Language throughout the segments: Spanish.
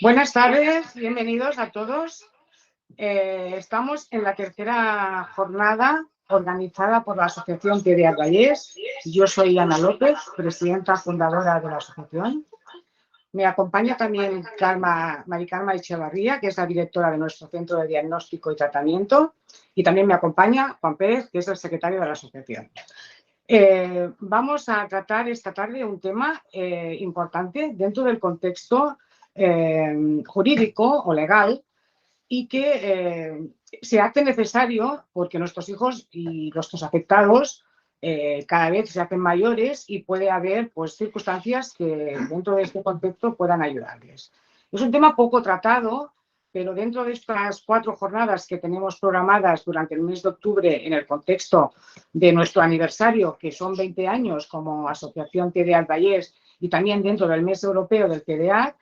Buenas tardes, bienvenidos a todos. Estamos en la tercera jornada organizada por la Asociación TDA Vallés. Yo soy Ana López, presidenta fundadora de la asociación. Me acompaña también Mari Carme Echevarría, que es la directora de nuestro Centro de Diagnóstico y Tratamiento. Y también me acompaña Juan Pérez, que es el secretario de la asociación. Vamos a tratar esta tarde un tema importante dentro del contexto jurídico o legal y que se hace necesario porque nuestros hijos y nuestros afectados cada vez se hacen mayores y puede haber pues, circunstancias que dentro de este contexto puedan ayudarles. Es un tema poco tratado, pero dentro de estas 4 jornadas que tenemos programadas durante el mes de octubre en el contexto de nuestro aniversario, que son 20 años como Asociación TDA Vallés, y también dentro del mes europeo del TDA,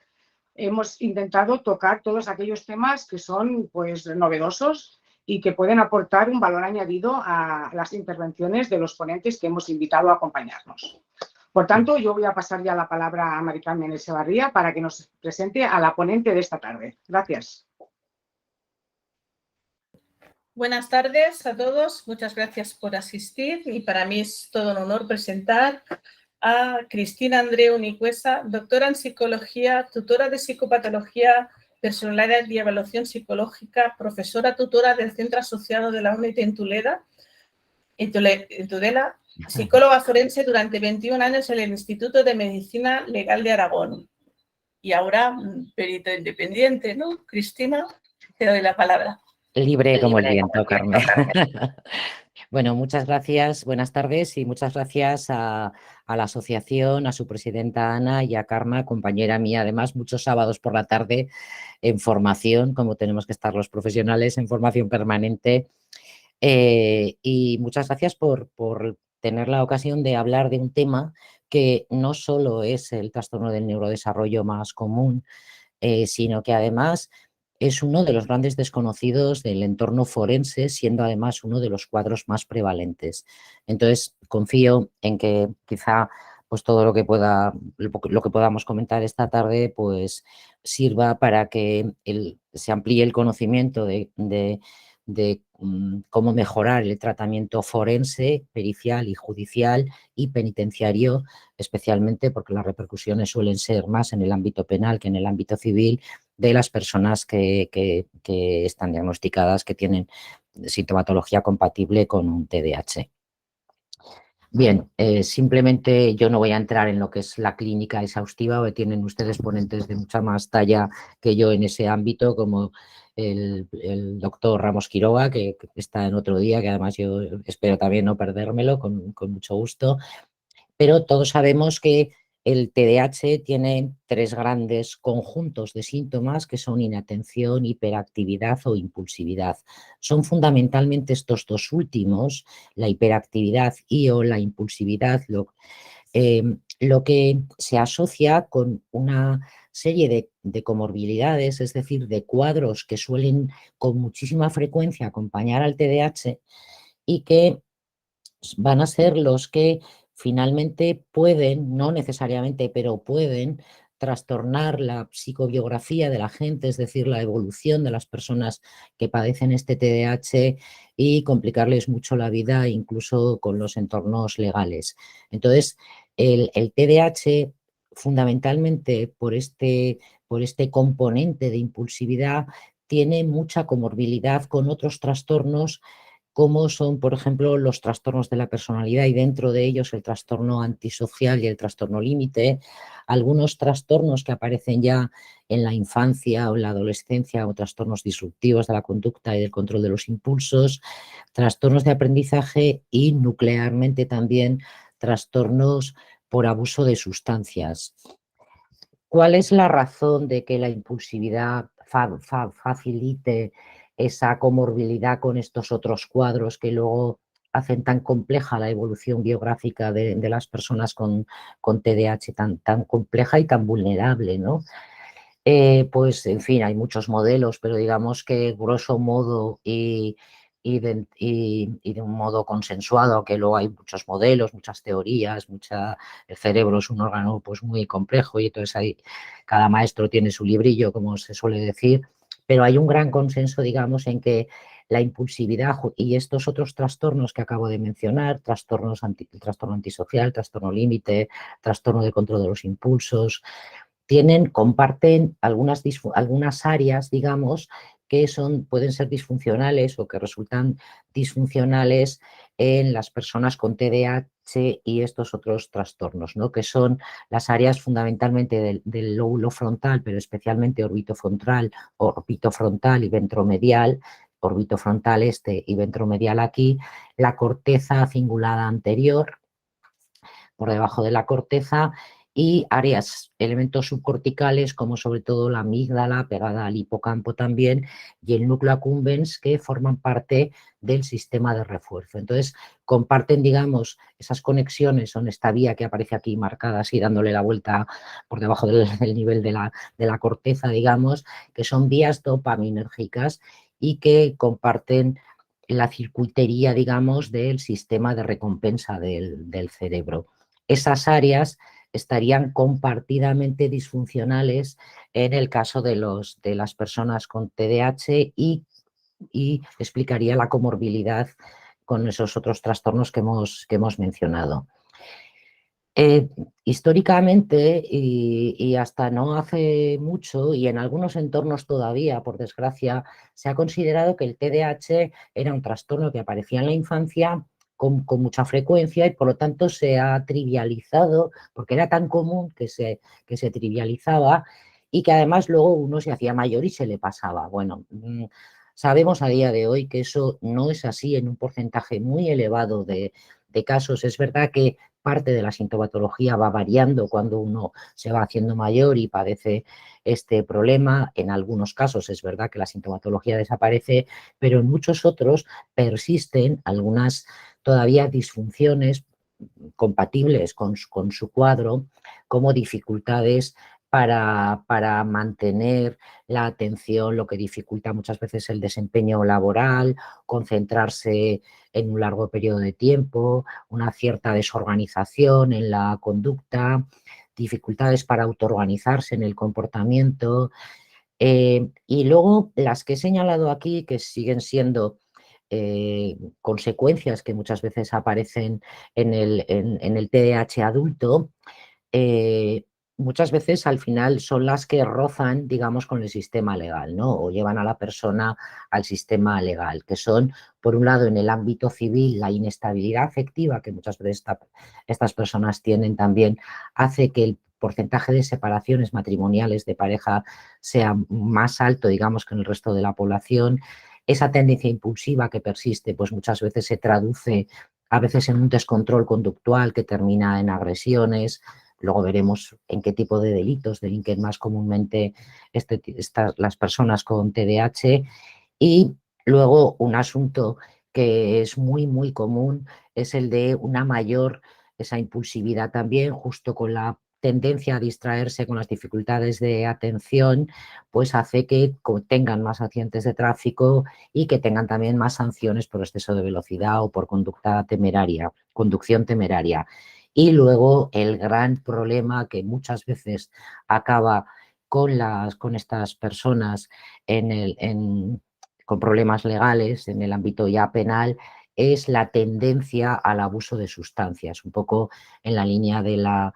hemos intentado tocar todos aquellos temas que son pues, novedosos y que pueden aportar un valor añadido a las intervenciones de los ponentes que hemos invitado a acompañarnos. Por tanto, yo voy a pasar ya la palabra a Mari Carme Echevarría para que nos presente a la ponente de esta tarde. Gracias. Buenas tardes a todos, muchas gracias por asistir y para mí es todo un honor presentar a Cristina Andreu Nicuesa, doctora en psicología, tutora de psicopatología, personalidad y evaluación psicológica, profesora tutora del Centro Asociado de la UNIT en Tudela, psicóloga forense durante 21 años en el Instituto de Medicina Legal de Aragón y ahora perito independiente, ¿no? Cristina, te doy la palabra. Libre como el viento, Carmen. Bueno, muchas gracias, buenas tardes y muchas gracias a la asociación, a su presidenta Ana y a Carme, compañera mía, además, muchos sábados por la tarde en formación, como tenemos que estar los profesionales, en formación permanente. Y muchas gracias por tener la ocasión de hablar de un tema que no solo es el trastorno del neurodesarrollo más común, sino que además es uno de los grandes desconocidos del entorno forense, siendo además uno de los cuadros más prevalentes. Entonces, confío en que quizá pues todo lo que podamos comentar esta tarde pues sirva para que se amplíe el conocimiento de cómo mejorar el tratamiento forense, pericial y judicial y penitenciario, especialmente porque las repercusiones suelen ser más en el ámbito penal que en el ámbito civil de las personas que están diagnosticadas, que tienen sintomatología compatible con un TDAH. Bien, simplemente yo no voy a entrar en lo que es la clínica exhaustiva, porque tienen ustedes ponentes de mucha más talla que yo en ese ámbito, como el doctor Ramos Quiroga, que está en otro día, que además yo espero también no perdérmelo, con mucho gusto. Pero todos sabemos que el TDAH tiene 3 grandes conjuntos de síntomas que son inatención, hiperactividad o impulsividad. Son fundamentalmente estos 2 últimos, la hiperactividad y o la impulsividad, lo que se asocia con una serie de comorbilidades, es decir, de cuadros que suelen con muchísima frecuencia acompañar al TDAH y que van a ser los que finalmente pueden, no necesariamente, pero pueden trastornar la psicobiografía de la gente, es decir, la evolución de las personas que padecen este TDAH y complicarles mucho la vida, incluso con los entornos legales. Entonces, el TDAH, fundamentalmente por este componente de impulsividad, tiene mucha comorbilidad con otros trastornos como son, por ejemplo, los trastornos de la personalidad y dentro de ellos el trastorno antisocial y el trastorno límite, algunos trastornos que aparecen ya en la infancia o en la adolescencia o trastornos disruptivos de la conducta y del control de los impulsos, trastornos de aprendizaje y nuclearmente también trastornos por abuso de sustancias. ¿Cuál es la razón de que la impulsividad facilite esa comorbilidad con estos otros cuadros que luego hacen tan compleja la evolución biográfica de las personas con TDAH, tan compleja y tan vulnerable, ¿no? Pues, en fin, hay muchos modelos, pero digamos que grosso modo y y de un modo consensuado, aunque luego hay muchos modelos, muchas teorías, el cerebro es un órgano pues muy complejo y entonces cada maestro tiene su librillo, como se suele decir, pero hay un gran consenso, digamos, en que la impulsividad y estos otros trastornos que acabo de mencionar, el trastorno antisocial, trastorno límite, trastorno de control de los impulsos, comparten algunas áreas, digamos, que pueden ser disfuncionales o que resultan disfuncionales en las personas con TDAH y estos otros trastornos, ¿no? Que son las áreas fundamentalmente del lóbulo frontal, pero especialmente orbitofrontal y ventromedial, orbitofrontal este y ventromedial aquí, la corteza cingulada anterior, por debajo de la corteza, y elementos subcorticales como sobre todo la amígdala pegada al hipocampo también y el núcleo accumbens, que forman parte del sistema de refuerzo. Entonces comparten, digamos, esas conexiones, son esta vía que aparece aquí marcada así dándole la vuelta por debajo del nivel de la corteza, digamos, que son vías dopaminérgicas y que comparten la circuitería, digamos, del sistema de recompensa del cerebro. Esas áreas estarían compartidamente disfuncionales en el caso de las personas con TDAH y explicaría la comorbilidad con esos otros trastornos que hemos mencionado. Históricamente y hasta no hace mucho, y en algunos entornos todavía, por desgracia, se ha considerado que el TDAH era un trastorno que aparecía en la infancia con mucha frecuencia y por lo tanto se ha trivializado, porque era tan común que se trivializaba y que además luego uno se hacía mayor y se le pasaba. Bueno, sabemos a día de hoy que eso no es así en un porcentaje muy elevado de casos. Es verdad que parte de la sintomatología va variando cuando uno se va haciendo mayor y padece este problema. En algunos casos es verdad que la sintomatología desaparece, pero en muchos otros persisten algunas todavía disfunciones compatibles con su cuadro, como dificultades para mantener la atención, lo que dificulta muchas veces el desempeño laboral, concentrarse en un largo periodo de tiempo, una cierta desorganización en la conducta, dificultades para autoorganizarse en el comportamiento. Y luego las que he señalado aquí, que siguen siendo consecuencias que muchas veces aparecen en el TDAH adulto, muchas veces al final son las que rozan, digamos, con el sistema legal, ¿no? O llevan a la persona al sistema legal, que son, por un lado, en el ámbito civil, la inestabilidad afectiva que muchas veces estas personas tienen también, hace que el porcentaje de separaciones matrimoniales de pareja sea más alto, digamos, que en el resto de la población. Esa tendencia impulsiva que persiste, pues muchas veces se traduce a veces en un descontrol conductual que termina en agresiones. Luego veremos en qué tipo de delitos delinquen más comúnmente las personas con TDAH. Y luego un asunto que es muy, muy común es el de esa impulsividad también, justo con la tendencia a distraerse con las dificultades de atención, pues hace que tengan más accidentes de tráfico y que tengan también más sanciones por exceso de velocidad o por conducción temeraria. Y luego el gran problema que muchas veces acaba con estas personas con problemas legales en el ámbito ya penal es la tendencia al abuso de sustancias, un poco en la línea de la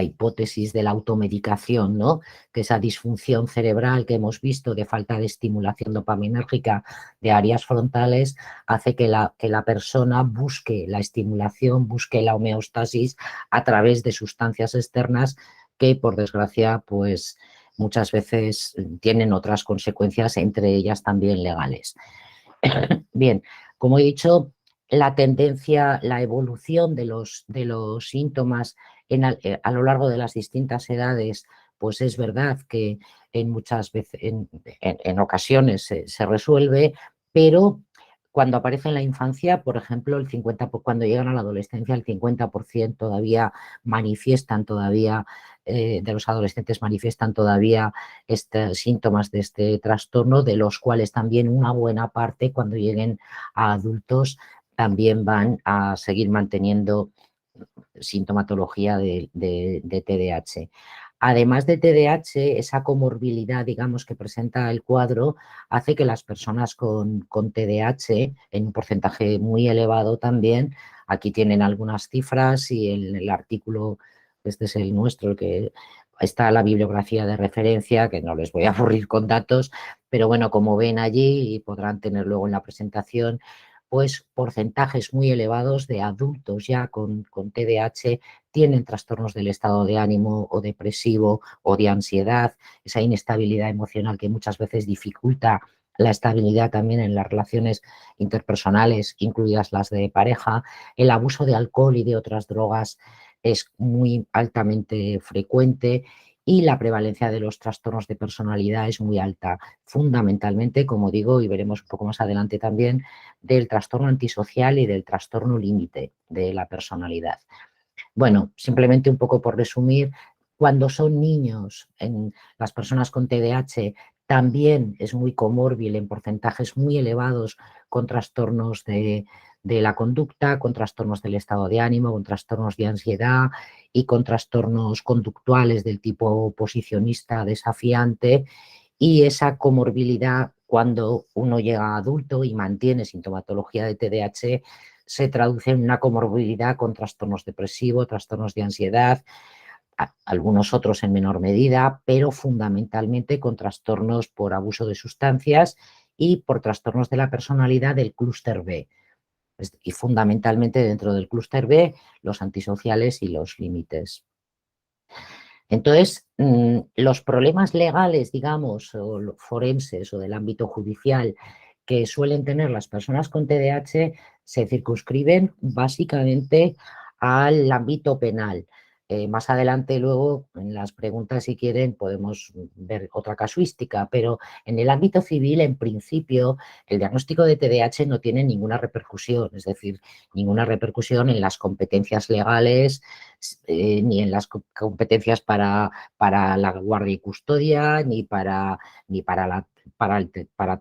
hipótesis de la automedicación, ¿no? Que esa disfunción cerebral que hemos visto de falta de estimulación dopaminérgica de áreas frontales hace que la persona busque la estimulación, busque la homeostasis a través de sustancias externas que, por desgracia, pues muchas veces tienen otras consecuencias, entre ellas también legales. Bien, como he dicho, la tendencia, la evolución de los síntomas a lo largo de las distintas edades, pues es verdad que muchas veces, en ocasiones se resuelve, pero cuando aparece en la infancia, por ejemplo, cuando llegan a la adolescencia, el 50% todavía manifiestan todavía de los adolescentes manifiestan todavía síntomas de este trastorno, de los cuales también una buena parte, cuando lleguen a adultos, también van a seguir manteniendo sintomatología de TDAH. Además de TDAH, esa comorbilidad, digamos, que presenta el cuadro, hace que las personas con TDAH, en un porcentaje muy elevado también, aquí tienen algunas cifras y el artículo, este es el nuestro, el que está la bibliografía de referencia, que no les voy a aburrir con datos, pero bueno, como ven allí y podrán tener luego en la presentación, pues porcentajes muy elevados de adultos ya con TDAH tienen trastornos del estado de ánimo o depresivo o de ansiedad, esa inestabilidad emocional que muchas veces dificulta la estabilidad también en las relaciones interpersonales, incluidas las de pareja. El abuso de alcohol y de otras drogas es muy altamente frecuente y la prevalencia de los trastornos de personalidad es muy alta, fundamentalmente, como digo, y veremos un poco más adelante también, del trastorno antisocial y del trastorno límite de la personalidad. Bueno, simplemente un poco por resumir, cuando son niños, en las personas con TDAH también es muy comórbil en porcentajes muy elevados con trastornos de la conducta, con trastornos del estado de ánimo, con trastornos de ansiedad y con trastornos conductuales del tipo oposicionista, desafiante, y esa comorbilidad cuando uno llega a adulto y mantiene sintomatología de TDAH se traduce en una comorbilidad con trastornos depresivos, trastornos de ansiedad, algunos otros en menor medida, pero fundamentalmente con trastornos por abuso de sustancias y por trastornos de la personalidad del clúster B. Y fundamentalmente dentro del clúster B, los antisociales y los límites. Entonces, los problemas legales, digamos, o forenses o del ámbito judicial que suelen tener las personas con TDAH se circunscriben básicamente al ámbito penal. Más adelante luego en las preguntas, si quieren, podemos ver otra casuística, pero en el ámbito civil, en principio, el diagnóstico de TDAH no tiene ninguna repercusión, es decir, ninguna repercusión en las competencias legales, ni en las competencias para la guardia y custodia, ni para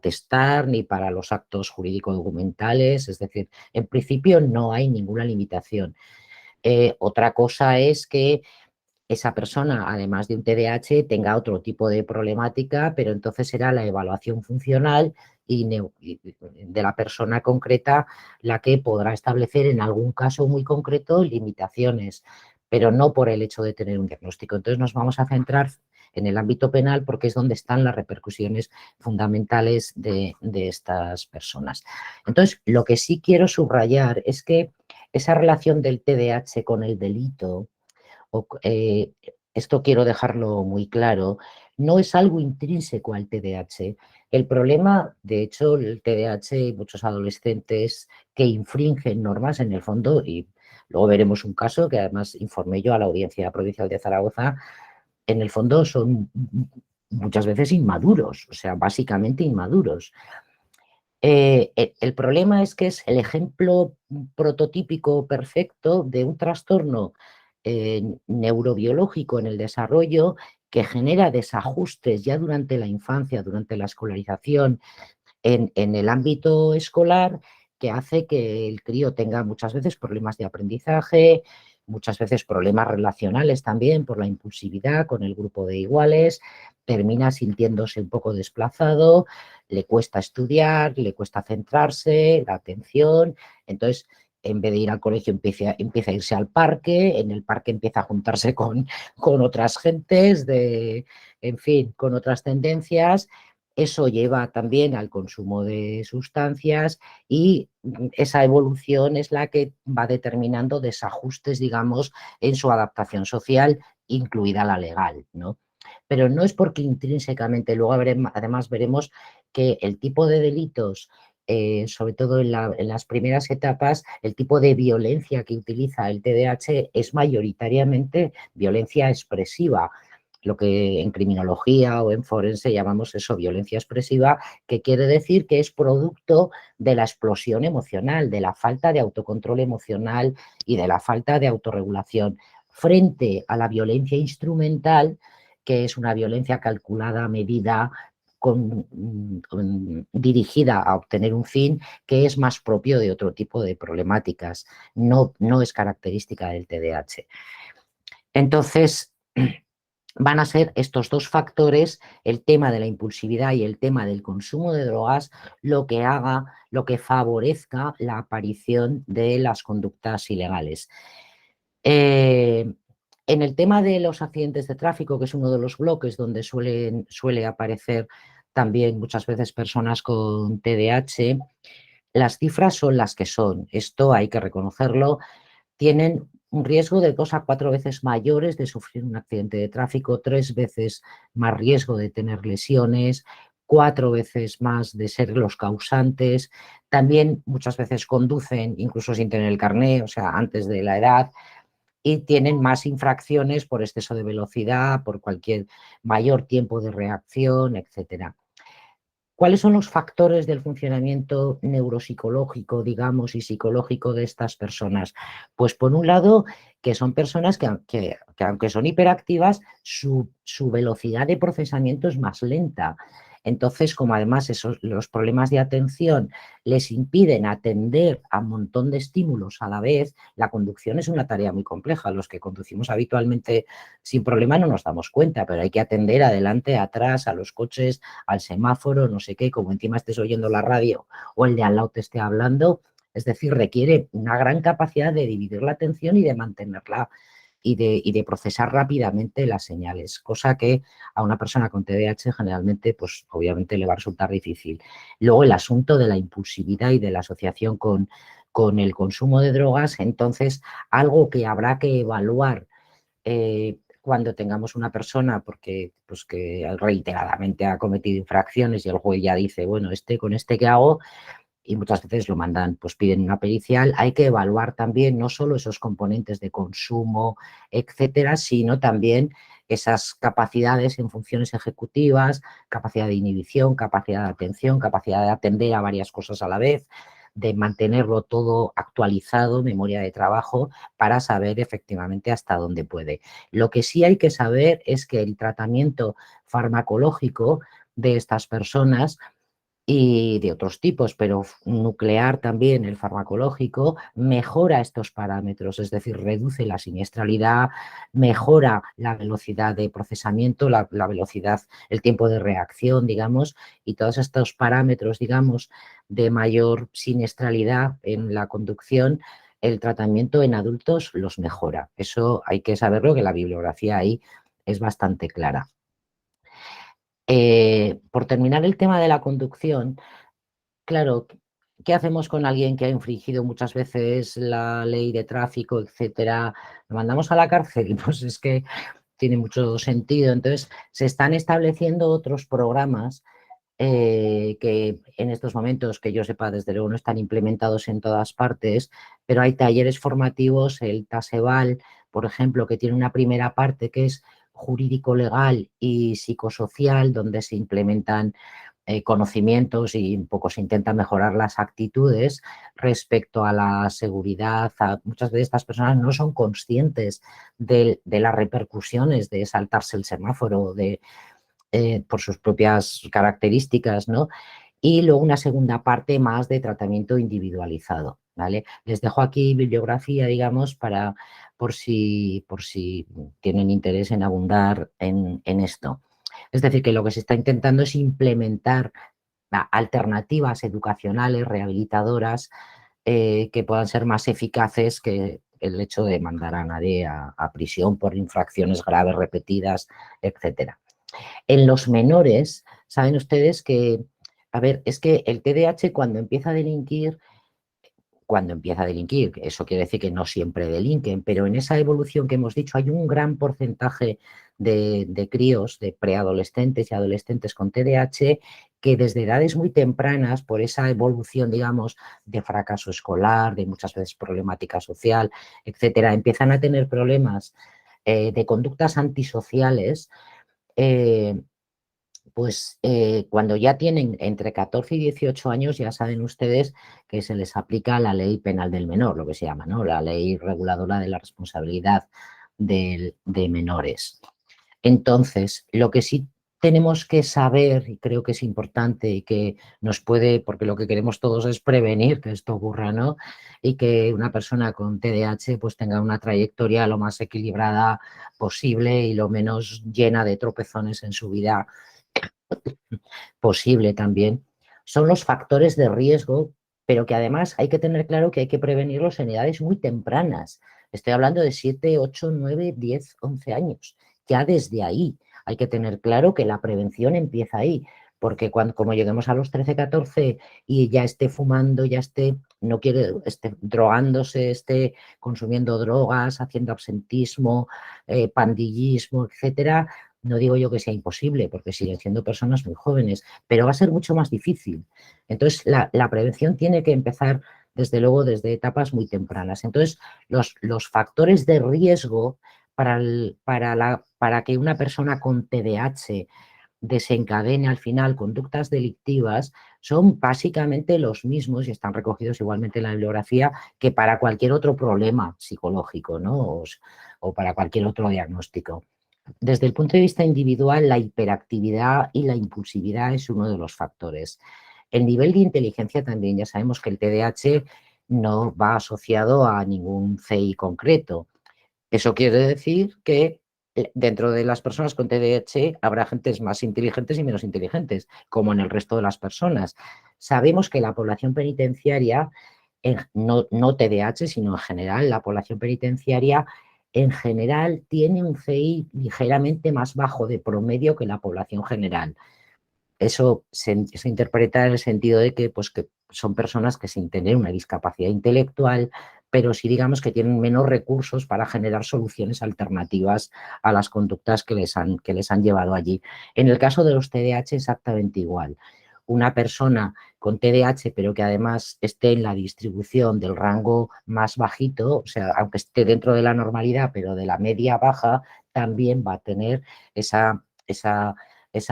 testar, ni para los actos jurídico-documentales, es decir, en principio no hay ninguna limitación. Otra cosa es que esa persona, además de un TDAH, tenga otro tipo de problemática, pero entonces será la evaluación funcional y de la persona concreta la que podrá establecer en algún caso muy concreto limitaciones, pero no por el hecho de tener un diagnóstico. Entonces nos vamos a centrar en el ámbito penal porque es donde están las repercusiones fundamentales de estas personas. Entonces, lo que sí quiero subrayar es que esa relación del TDAH con el delito, esto quiero dejarlo muy claro, no es algo intrínseco al TDAH. El problema, de hecho, el TDAH y muchos adolescentes que infringen normas en el fondo, y luego veremos un caso que además informé yo a la Audiencia Provincial de Zaragoza, en el fondo son muchas veces inmaduros, o sea, básicamente inmaduros. El problema es que es el ejemplo prototípico perfecto de un trastorno neurobiológico en el desarrollo que genera desajustes ya durante la infancia, durante la escolarización, en el ámbito escolar, que hace que el crío tenga muchas veces problemas de aprendizaje, muchas veces problemas relacionales también por la impulsividad con el grupo de iguales, termina sintiéndose un poco desplazado, le cuesta estudiar, le cuesta centrarse, la atención, entonces en vez de ir al colegio empieza a irse al parque, en el parque empieza a juntarse con otras gentes, en fin, con otras tendencias. Eso lleva también al consumo de sustancias y esa evolución es la que va determinando desajustes, digamos, en su adaptación social, incluida la legal, ¿no? Pero no es porque intrínsecamente, luego además veremos que el tipo de delitos, sobre todo en las primeras etapas, el tipo de violencia que utiliza el TDAH es mayoritariamente violencia expresiva, lo que en criminología o en forense llamamos eso, violencia expresiva, que quiere decir que es producto de la explosión emocional, de la falta de autocontrol emocional y de la falta de autorregulación. frente a la violencia instrumental, que es una violencia calculada, medida, dirigida a obtener un fin, que es más propio de otro tipo de problemáticas, no es característica del TDAH. Entonces, van a ser estos dos factores, el tema de la impulsividad y el tema del consumo de drogas, lo que favorezca la aparición de las conductas ilegales. En el tema de los accidentes de tráfico, que es uno de los bloques donde suele aparecer también muchas veces personas con TDAH, las cifras son las que son. Esto hay que reconocerlo. Tienen un riesgo de 2 a 4 veces mayores de sufrir un accidente de tráfico, 3 veces más riesgo de tener lesiones, 4 veces más de ser los causantes. También muchas veces conducen incluso sin tener el carné, o sea, antes de la edad, y tienen más infracciones por exceso de velocidad, por cualquier mayor tiempo de reacción, etcétera. ¿Cuáles son los factores del funcionamiento neuropsicológico, digamos, y psicológico de estas personas? Pues por un lado, que son personas que aunque son hiperactivas, su velocidad de procesamiento es más lenta. Entonces, como además los problemas de atención les impiden atender a un montón de estímulos a la vez, la conducción es una tarea muy compleja. Los que conducimos habitualmente sin problema no nos damos cuenta, pero hay que atender adelante, atrás, a los coches, al semáforo, no sé qué, como encima estés oyendo la radio o el de al lado te esté hablando. Es decir, requiere una gran capacidad de dividir la atención y de mantenerla y de procesar rápidamente las señales, cosa que a una persona con TDAH generalmente, pues obviamente le va a resultar difícil. Luego el asunto de la impulsividad y de la asociación con el consumo de drogas, entonces algo que habrá que evaluar cuando tengamos una persona pues que reiteradamente ha cometido infracciones y el juez ya dice, bueno, con este ¿qué hago? Y muchas veces lo mandan, pues piden una pericial. Hay que evaluar también no solo esos componentes de consumo, etcétera, sino también esas capacidades en funciones ejecutivas, capacidad de inhibición, capacidad de atención, capacidad de atender a varias cosas a la vez, de mantenerlo todo actualizado, memoria de trabajo, para saber efectivamente hasta dónde puede. Lo que sí hay que saber es que el tratamiento farmacológico de estas personas y de otros tipos, pero nuclear también, el farmacológico, mejora estos parámetros, es decir, reduce la siniestralidad, mejora la velocidad de procesamiento, la velocidad, el tiempo de reacción, digamos, y todos estos parámetros, digamos, de mayor siniestralidad en la conducción, el tratamiento en adultos los mejora. Eso hay que saberlo, que la bibliografía ahí es bastante clara. Por terminar el tema de la conducción, claro, ¿qué hacemos con alguien que ha infringido muchas veces la ley de tráfico, etcétera? ¿Lo mandamos a la cárcel? Pues es que tiene mucho sentido. Entonces, se están estableciendo otros programas que en estos momentos, que yo sepa, desde luego no están implementados en todas partes, pero hay talleres formativos, el TASEVAL, por ejemplo, que tiene una primera parte que es jurídico-legal y psicosocial, donde se implementan conocimientos y un poco se intenta mejorar las actitudes respecto a la seguridad. Muchas veces estas personas no son conscientes de las repercusiones de saltarse el semáforo, por sus propias características, ¿no? Y luego una segunda parte más de tratamiento individualizado, ¿vale? Les dejo aquí bibliografía, digamos, por si tienen interés en abundar en esto. Es decir, que lo que se está intentando es implementar alternativas educacionales, rehabilitadoras, que puedan ser más eficaces que el hecho de mandar a nadie a prisión por infracciones graves, repetidas, etcétera. En los menores, saben ustedes que, a ver, es que el TDAH cuando empieza a delinquir, eso quiere decir que no siempre delinquen, pero en esa evolución que hemos dicho hay un gran porcentaje de críos, de preadolescentes y adolescentes con TDAH que desde edades muy tempranas, por esa evolución, digamos, de fracaso escolar, de muchas veces problemática social, etcétera, empiezan a tener problemas de conductas antisociales. Pues cuando ya tienen entre 14 y 18 años, ya saben ustedes que se les aplica la ley penal del menor, lo que se llama, ¿no? La ley reguladora de la responsabilidad de menores. Entonces, lo que sí tenemos que saber, y creo que es importante y que nos puede, porque lo que queremos todos es prevenir que esto ocurra, ¿no? Y que una persona con TDAH pues tenga una trayectoria lo más equilibrada posible y lo menos llena de tropezones en su vida posible también, son los factores de riesgo, pero que además hay que tener claro que hay que prevenirlos en edades muy tempranas. Estoy hablando de 7, 8, 9, 10, 11 años. Ya desde ahí hay que tener claro que la prevención empieza ahí, porque cuando, como lleguemos a los 13, 14 y ya esté fumando, ya esté, no quiere, esté drogándose, esté consumiendo drogas, haciendo absentismo, pandillismo, etcétera, no digo yo que sea imposible, porque siguen siendo personas muy jóvenes, pero va a ser mucho más difícil. Entonces, la prevención tiene que empezar, desde luego, desde etapas muy tempranas. Entonces, los factores de riesgo para que una persona con TDAH desencadene al final conductas delictivas son básicamente los mismos y están recogidos igualmente en la bibliografía que para cualquier otro problema psicológico, ¿no? O para cualquier otro diagnóstico. Desde el punto de vista individual, la hiperactividad y la impulsividad es uno de los factores. El nivel de inteligencia también, ya sabemos que el TDAH no va asociado a ningún CI concreto. Eso quiere decir que dentro de las personas con TDAH habrá gentes más inteligentes y menos inteligentes, como en el resto de las personas. Sabemos que la población penitenciaria, no TDAH, sino en general, la población penitenciaria en general tiene un CI ligeramente más bajo de promedio que la población general. Eso se interpreta en el sentido de que, pues, que son personas que sin tener una discapacidad intelectual, pero sí digamos que tienen menos recursos para generar soluciones alternativas a las conductas que les han llevado allí. En el caso de los TDAH exactamente igual. Una persona con TDAH, pero que además esté en la distribución del rango más bajito, o sea, aunque esté dentro de la normalidad, pero de la media baja, también va a tener esa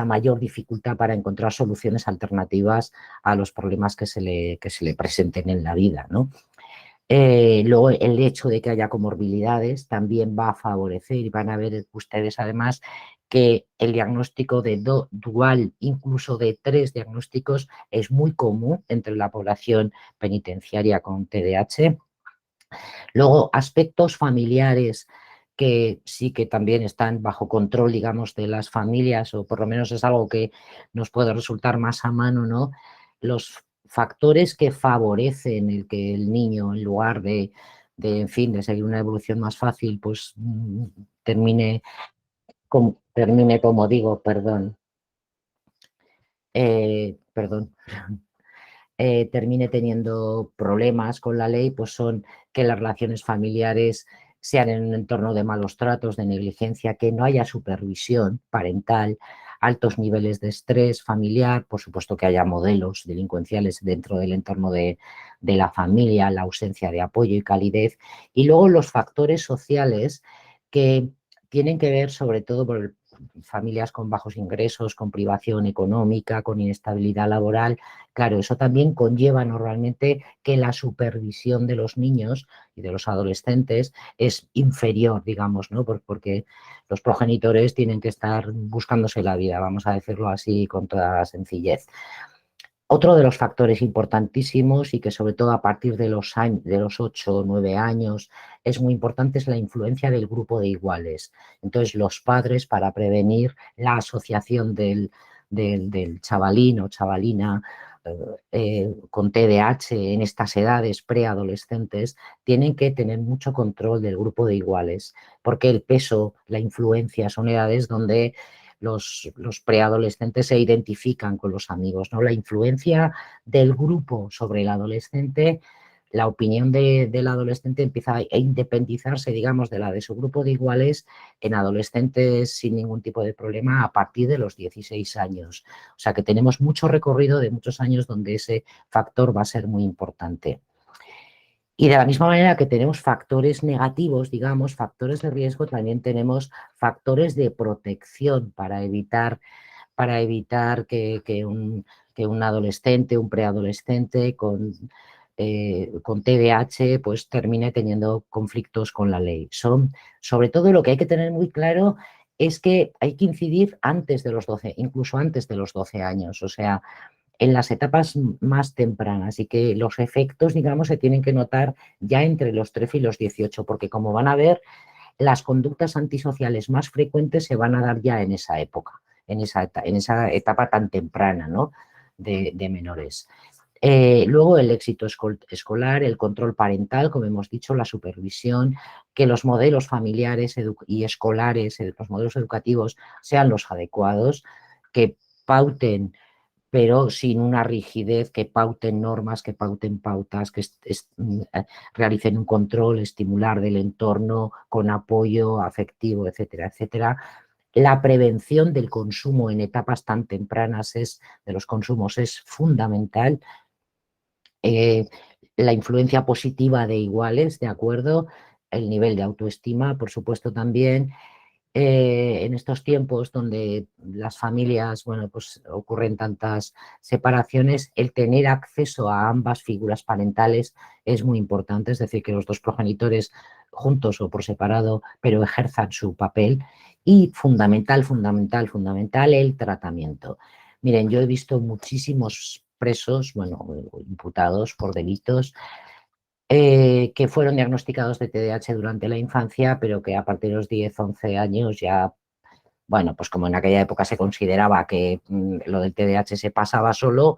mayor dificultad para encontrar soluciones alternativas a los problemas que se le presenten en la vida, ¿no? Luego, el hecho de que haya comorbilidades también va a favorecer, y van a ver ustedes además que el diagnóstico de dual, incluso de 3 diagnósticos, es muy común entre la población penitenciaria con TDAH. Luego, aspectos familiares que sí que también están bajo control, digamos, de las familias, o por lo menos es algo que nos puede resultar más a mano, ¿no? Los factores que favorecen el que el niño, en lugar en fin, de seguir una evolución más fácil, pues termine, como digo, perdón, termine teniendo problemas con la ley, pues son que las relaciones familiares sean en un entorno de malos tratos, de negligencia, que no haya supervisión parental, altos niveles de estrés familiar, por supuesto que haya modelos delincuenciales dentro del entorno de la familia, la ausencia de apoyo y calidez, y luego los factores sociales que tienen que ver sobre todo por familias con bajos ingresos, con privación económica, con inestabilidad laboral. Claro, eso también conlleva normalmente que la supervisión de los niños y de los adolescentes es inferior, digamos, ¿no? Porque los progenitores tienen que estar buscándose la vida, vamos a decirlo así con toda sencillez. Otro de los factores importantísimos y que sobre todo a partir de los 8 o 9 años es muy importante es la influencia del grupo de iguales. Entonces, los padres, para prevenir la asociación del chavalín o chavalina con TDAH en estas edades preadolescentes, tienen que tener mucho control del grupo de iguales, porque el peso, la influencia son edades donde los preadolescentes se identifican con los amigos, ¿no? La influencia del grupo sobre el adolescente, la opinión del adolescente empieza a independizarse, digamos, de la de su grupo de iguales en adolescentes sin ningún tipo de problema a partir de los 16 años. O sea que tenemos mucho recorrido de muchos años donde ese factor va a ser muy importante. Y de la misma manera que tenemos factores negativos, digamos, factores de riesgo, también tenemos factores de protección para evitar que un adolescente, un preadolescente con con TDAH pues termine teniendo conflictos con la ley. Sobre todo lo que hay que tener muy claro es que hay que incidir antes de los 12, incluso antes de los 12 años, o sea, en las etapas más tempranas, y que los efectos, digamos, se tienen que notar ya entre los 13 y los 18, porque como van a ver, las conductas antisociales más frecuentes se van a dar ya en esa época, en esa etapa tan temprana, ¿no?, de menores. Luego el éxito escolar, el control parental, como hemos dicho, la supervisión, que los modelos familiares y escolares, los modelos educativos sean los adecuados, que pauten, pero sin una rigidez, que pauten normas, que pauten pautas, que realicen un control estimular del entorno con apoyo afectivo, etcétera, etcétera. La prevención del consumo en etapas tan tempranas de los consumos es fundamental. La influencia positiva de iguales, ¿de acuerdo? El nivel de autoestima, por supuesto, también. En estos tiempos donde las familias, bueno, pues ocurren tantas separaciones, el tener acceso a ambas figuras parentales es muy importante, es decir, que los dos progenitores juntos o por separado, pero ejerzan su papel. Y fundamental, fundamental, fundamental, el tratamiento. Miren, yo he visto muchísimos presos, bueno, imputados por delitos, que fueron diagnosticados de TDAH durante la infancia, pero que a partir de los 10, 11 años ya, bueno, pues como en aquella época se consideraba que lo del TDAH se pasaba solo,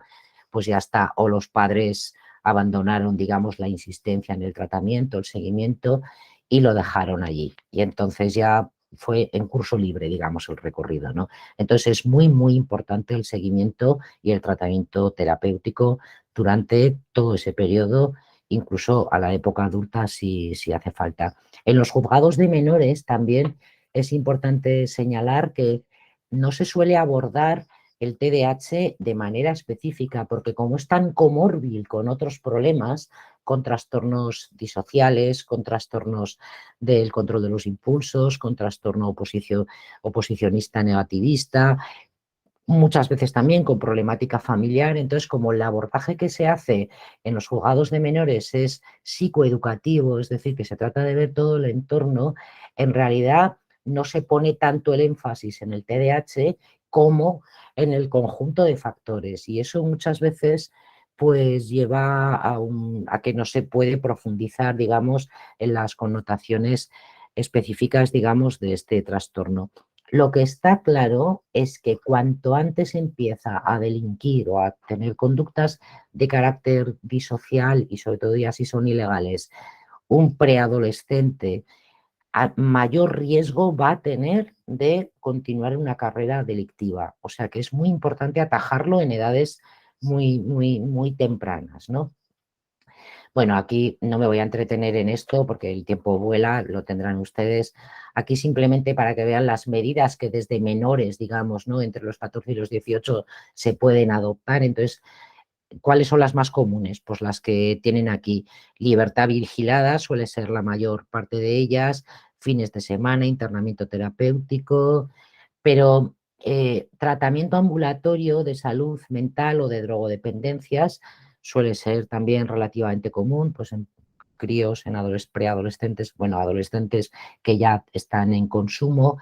pues ya está, o los padres abandonaron, digamos, la insistencia en el tratamiento, el seguimiento, y lo dejaron allí. Y entonces ya fue en curso libre, digamos, el recorrido, ¿no? Entonces es muy, muy importante el seguimiento y el tratamiento terapéutico durante todo ese periodo, incluso a la época adulta si hace falta. En los juzgados de menores también es importante señalar que no se suele abordar el TDAH de manera específica, porque como es tan comórbil con otros problemas, con trastornos disociales, con trastornos del control de los impulsos, con trastorno oposicionista negativista, muchas veces también con problemática familiar. Entonces, como el abordaje que se hace en los juzgados de menores es psicoeducativo, es decir, que se trata de ver todo el entorno, en realidad no se pone tanto el énfasis en el TDAH como en el conjunto de factores, y eso muchas veces pues lleva a que no se puede profundizar, digamos, en las connotaciones específicas, digamos, de este trastorno. Lo que está claro es que cuanto antes empieza a delinquir o a tener conductas de carácter disocial, y sobre todo ya si son ilegales, un preadolescente, mayor riesgo va a tener de continuar una carrera delictiva. O sea que es muy importante atajarlo en edades muy, muy, muy tempranas, ¿no? Bueno, aquí no me voy a entretener en esto porque el tiempo vuela, lo tendrán ustedes. Aquí simplemente para que vean las medidas que desde menores, digamos, ¿no?, entre los 14 y los 18 se pueden adoptar. Entonces, ¿cuáles son las más comunes? Pues las que tienen aquí. Libertad vigilada suele ser la mayor parte de ellas, fines de semana, internamiento terapéutico, pero tratamiento ambulatorio de salud mental o de drogodependencias suele ser también relativamente común, pues en críos, en preadolescentes, bueno, adolescentes que ya están en consumo,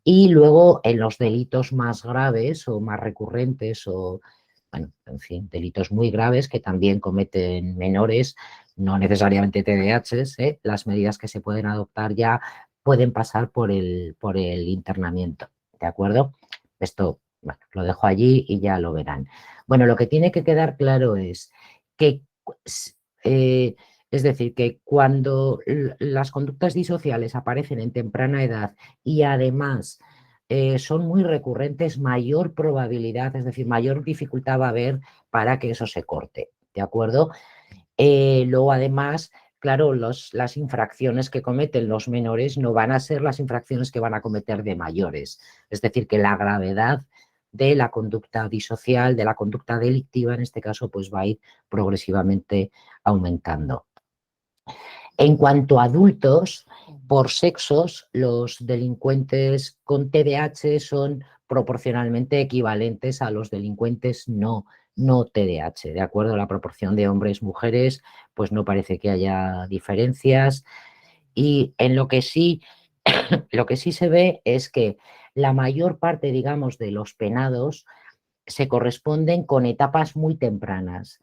y luego en los delitos más graves o más recurrentes o, bueno, en fin, delitos muy graves que también cometen menores, no necesariamente TDAH, las medidas que se pueden adoptar ya pueden pasar por el internamiento, ¿de acuerdo? Esto, bueno, lo dejo allí y ya lo verán. Bueno, lo que tiene que quedar claro es que, es decir, que cuando las conductas disociales aparecen en temprana edad y además son muy recurrentes, mayor probabilidad, es decir, mayor dificultad va a haber para que eso se corte, ¿de acuerdo? Luego, además, claro, las infracciones que cometen los menores no van a ser las infracciones que van a cometer de mayores. Es decir, que la gravedad de la conducta disocial, de la conducta delictiva, en este caso, pues va a ir progresivamente aumentando. En cuanto a adultos, por sexos, los delincuentes con TDAH son proporcionalmente equivalentes a los delincuentes no no TDAH, ¿de acuerdo? La proporción de hombres-mujeres, pues no parece que haya diferencias. Y en lo que sí se ve es que la mayor parte, digamos, de los penados se corresponden con etapas muy tempranas.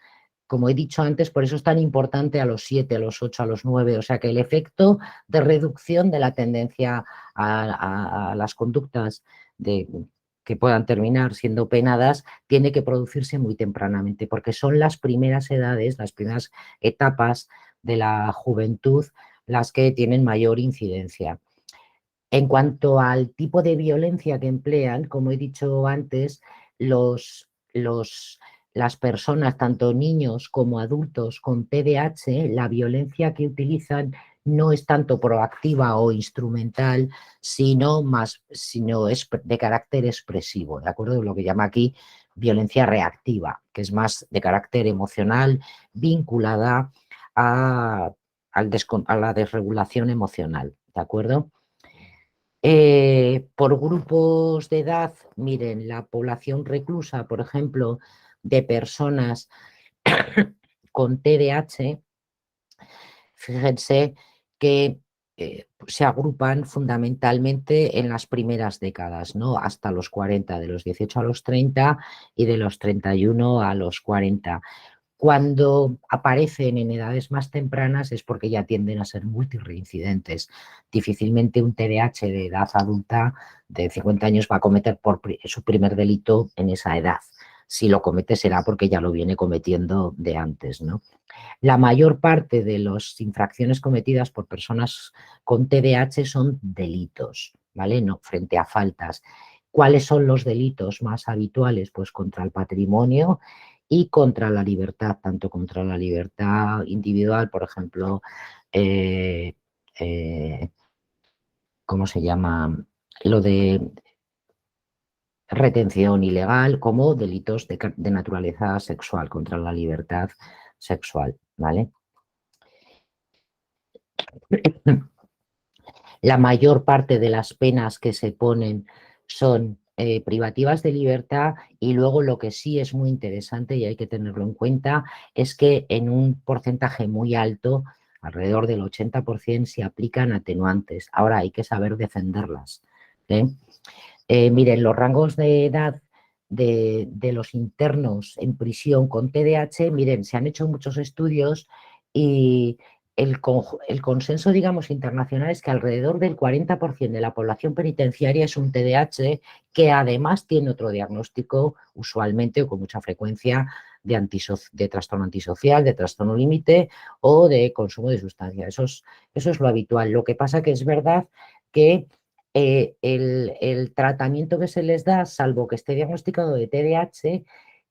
Como he dicho antes, por eso es tan importante a los 7, a los 8, a los 9, o sea que el efecto de reducción de la tendencia a las conductas que puedan terminar siendo penadas tiene que producirse muy tempranamente, porque son las primeras edades, las primeras etapas de la juventud las que tienen mayor incidencia. En cuanto al tipo de violencia que emplean, como he dicho antes, las personas, tanto niños como adultos con TDAH, la violencia que utilizan no es tanto proactiva o instrumental, sino es de carácter expresivo, ¿de acuerdo? Lo que llama aquí violencia reactiva, que es más de carácter emocional, vinculada a la desregulación emocional, ¿de acuerdo? Por grupos de edad, miren, la población reclusa, por ejemplo, de personas con TDAH, fíjense que se agrupan fundamentalmente en las primeras décadas, ¿no? Hasta los 40, de los 18 a los 30 y de los 31 a los 40. Cuando aparecen en edades más tempranas es porque ya tienden a ser multireincidentes. Difícilmente un TDAH de edad adulta de 50 años va a cometer su primer delito en esa edad. Si lo comete será porque ya lo viene cometiendo de antes, ¿no? La mayor parte de las infracciones cometidas por personas con TDAH son delitos, ¿vale? No, frente a faltas. ¿Cuáles son los delitos más habituales? Pues contra el patrimonio y contra la libertad, tanto contra la libertad individual, por ejemplo, ¿cómo se llama? Lo de retención ilegal, como delitos de naturaleza sexual, contra la libertad sexual, ¿vale? La mayor parte de las penas que se ponen son privativas de libertad, y luego lo que sí es muy interesante y hay que tenerlo en cuenta es que en un porcentaje muy alto, alrededor del 80%, se aplican atenuantes. Ahora hay que saber defenderlas, ¿eh? Miren, los rangos de edad de los internos en prisión con TDAH, miren, se han hecho muchos estudios y el consenso, digamos, internacional es que alrededor del 40% de la población penitenciaria es un TDAH que además tiene otro diagnóstico, usualmente o con mucha frecuencia, de trastorno antisocial, de trastorno límite o de consumo de sustancias. Eso es lo habitual. Lo que pasa que es verdad que el tratamiento que se les da, salvo que esté diagnosticado de TDAH,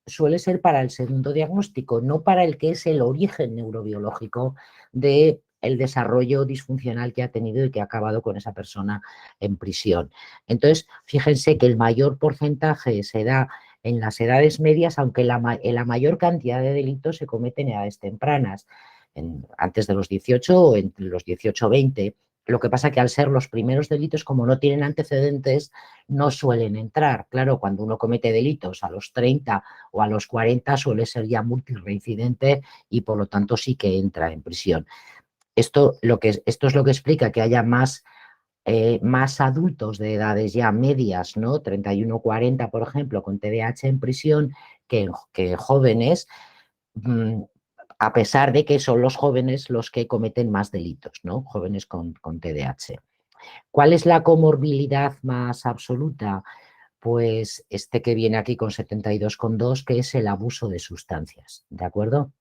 suele ser para el segundo diagnóstico, no para el que es el origen neurobiológico del desarrollo disfuncional que ha tenido y que ha acabado con esa persona en prisión. Entonces, fíjense que el mayor porcentaje se da en las edades medias, aunque la mayor cantidad de delitos se cometen en edades tempranas, antes de los 18 o entre los 18 y 20. Lo que pasa que al ser los primeros delitos, como no tienen antecedentes, no suelen entrar. Claro, cuando uno comete delitos a los 30 o a los 40 suele ser ya multireincidente y por lo tanto sí que entra en prisión. Esto es lo que explica que haya más adultos de edades ya medias, ¿no? 31-40, por ejemplo, con TDAH en prisión que jóvenes, a pesar de que son los jóvenes los que cometen más delitos, ¿no? Jóvenes con TDAH. ¿Cuál es la comorbilidad más absoluta? Pues este que viene aquí con 72,2, que es el abuso de sustancias, ¿de acuerdo?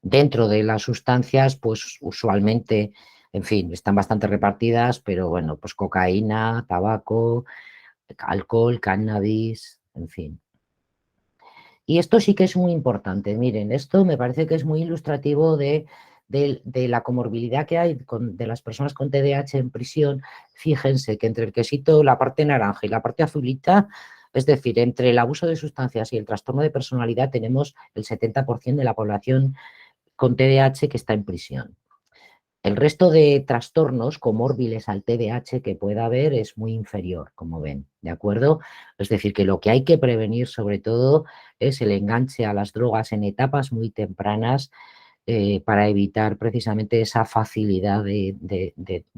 Dentro de las sustancias, pues usualmente, en fin, están bastante repartidas, pero bueno, pues cocaína, tabaco, alcohol, cannabis, en fin. Y esto sí que es muy importante. Miren, esto me parece que es muy ilustrativo de la comorbilidad que hay de las personas con TDAH en prisión. Fíjense que entre el quesito, la parte naranja y la parte azulita, es decir, entre el abuso de sustancias y el trastorno de personalidad, tenemos el 70% de la población con TDAH que está en prisión. El resto de trastornos comórbiles al TDAH que pueda haber es muy inferior, como ven, ¿de acuerdo? Es decir, que lo que hay que prevenir sobre todo es el enganche a las drogas en etapas muy tempranas para evitar precisamente esa facilidad en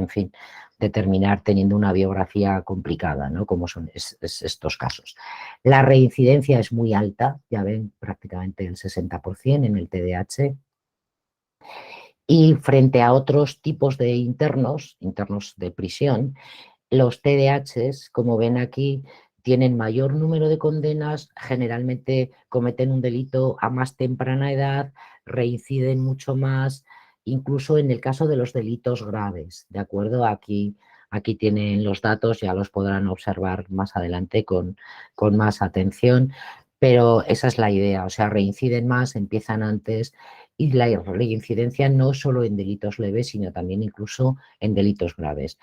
fin, de terminar teniendo una biografía complicada, ¿no? Como son estos casos. La reincidencia es muy alta, ya ven, prácticamente el 60% en el TDAH. Y frente a otros tipos de internos de prisión, los TDAHs, como ven aquí, tienen mayor número de condenas, generalmente cometen un delito a más temprana edad, reinciden mucho más, incluso en el caso de los delitos graves, ¿de acuerdo? Aquí tienen los datos, ya los podrán observar más adelante con más atención, pero esa es la idea, o sea, reinciden más, empiezan antes y la reincidencia no solo en delitos leves, sino también incluso en delitos graves.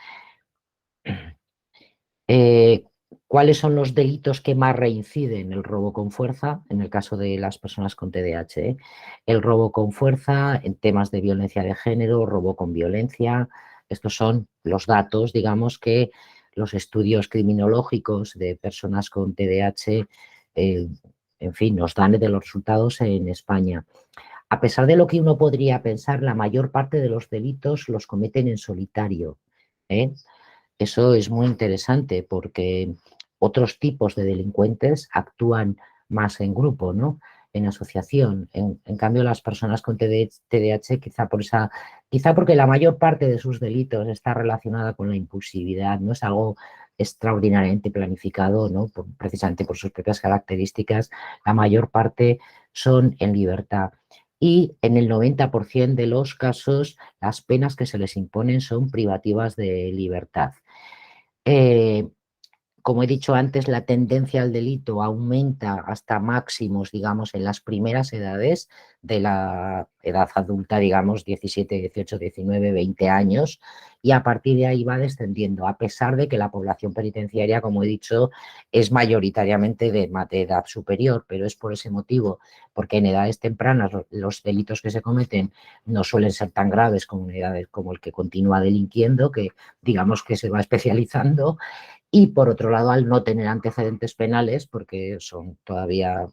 ¿Cuáles son los delitos que más reinciden? El robo con fuerza, en el caso de las personas con TDAH, el robo con fuerza en temas de violencia de género, robo con violencia. Estos son los datos, digamos, que los estudios criminológicos de personas con TDAH, en fin, nos dan de los resultados en España. A pesar de lo que uno podría pensar, la mayor parte de los delitos los cometen en solitario, ¿eh? Eso es muy interesante porque otros tipos de delincuentes actúan más en grupo, ¿no? En asociación. En cambio, las personas con TDAH, quizá porque la mayor parte de sus delitos está relacionada con la impulsividad, no es algo extraordinariamente planificado, ¿no? Precisamente por sus propias características, la mayor parte son en libertad. Y en el 90% de los casos, las penas que se les imponen son privativas de libertad. Como he dicho antes, la tendencia al delito aumenta hasta máximos, digamos, en las primeras edades de la edad adulta, digamos, 17, 18, 19, 20 años, y a partir de ahí va descendiendo, a pesar de que la población penitenciaria, como he dicho, es mayoritariamente de edad superior, pero es por ese motivo, porque en edades tempranas los delitos que se cometen no suelen ser tan graves como en edades como el que continúa delinquiendo, que digamos que se va especializando. Y por otro lado, al no tener antecedentes penales, porque son todavía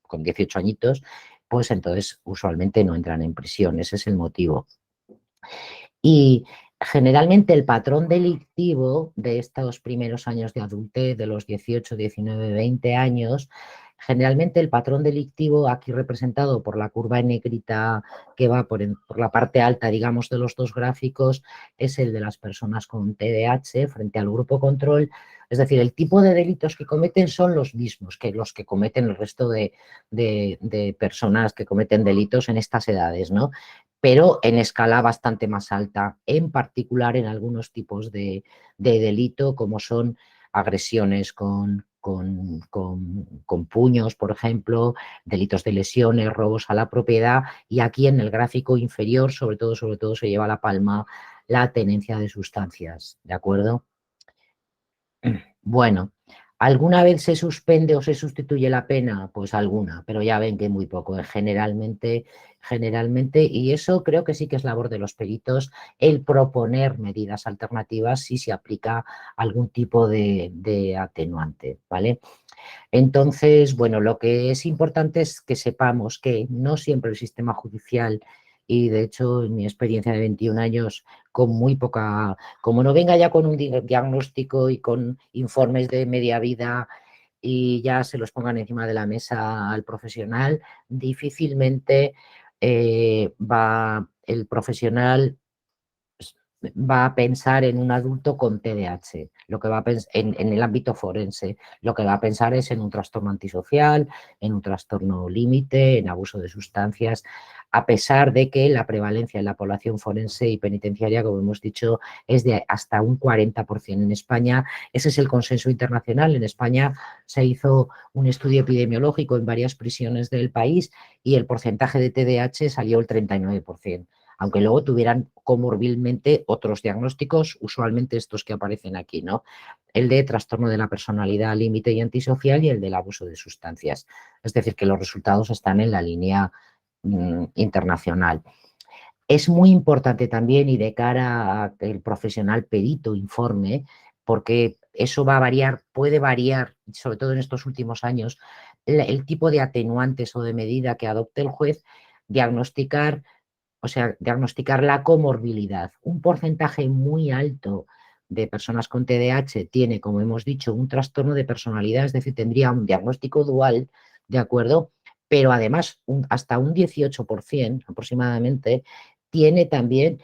con 18 añitos, pues entonces usualmente no entran en prisión. Ese es el motivo. Y generalmente el patrón delictivo de estos primeros años de adultez, de los 18, 19, 20 años, generalmente el patrón delictivo, aquí representado por la curva en negrita que va por la parte alta, digamos, de los dos gráficos, es el de las personas con TDAH frente al grupo control. Es decir, el tipo de delitos que cometen son los mismos que los que cometen el resto de personas que cometen delitos en estas edades, ¿no? Pero en escala bastante más alta, en particular en algunos tipos de delito, como son agresiones con puños, por ejemplo, delitos de lesiones, robos a la propiedad, y aquí en el gráfico inferior, sobre todo se lleva la palma la tenencia de sustancias, ¿de acuerdo? Bueno, ¿alguna vez se suspende o se sustituye la pena? Pues alguna, pero ya ven que muy poco, generalmente, y eso creo que sí que es labor de los peritos, el proponer medidas alternativas si se aplica algún tipo de atenuante, ¿vale? Entonces, bueno, lo que es importante es que sepamos que no siempre el sistema judicial, y de hecho en mi experiencia de 21 años, con muy poca, como no venga ya con un diagnóstico y con informes de media vida y ya se los pongan encima de la mesa al profesional, difícilmente va el profesional va a pensar en un adulto con TDAH, lo que va a pensar en el ámbito forense, lo que va a pensar es en un trastorno antisocial, en un trastorno límite, en abuso de sustancias, a pesar de que la prevalencia en la población forense y penitenciaria, como hemos dicho, es de hasta un 40% en España. Ese es el consenso internacional. En España se hizo un estudio epidemiológico en varias prisiones del país y el porcentaje de TDAH salió el 39%. Aunque luego tuvieran comorbilmente otros diagnósticos, usualmente estos que aparecen aquí, ¿no? El de trastorno de la personalidad límite y antisocial y el del abuso de sustancias. Es decir, que los resultados están en la línea internacional. Es muy importante también, y de cara a que el profesional perito informe, porque eso va a variar, puede variar, sobre todo en estos últimos años, el tipo de atenuantes o de medida que adopte el juez, diagnosticar, o sea, diagnosticar la comorbilidad. Un porcentaje muy alto de personas con TDAH tiene, como hemos dicho, un trastorno de personalidad, es decir, tendría un diagnóstico dual, ¿de acuerdo? Pero además hasta un 18% aproximadamente tiene también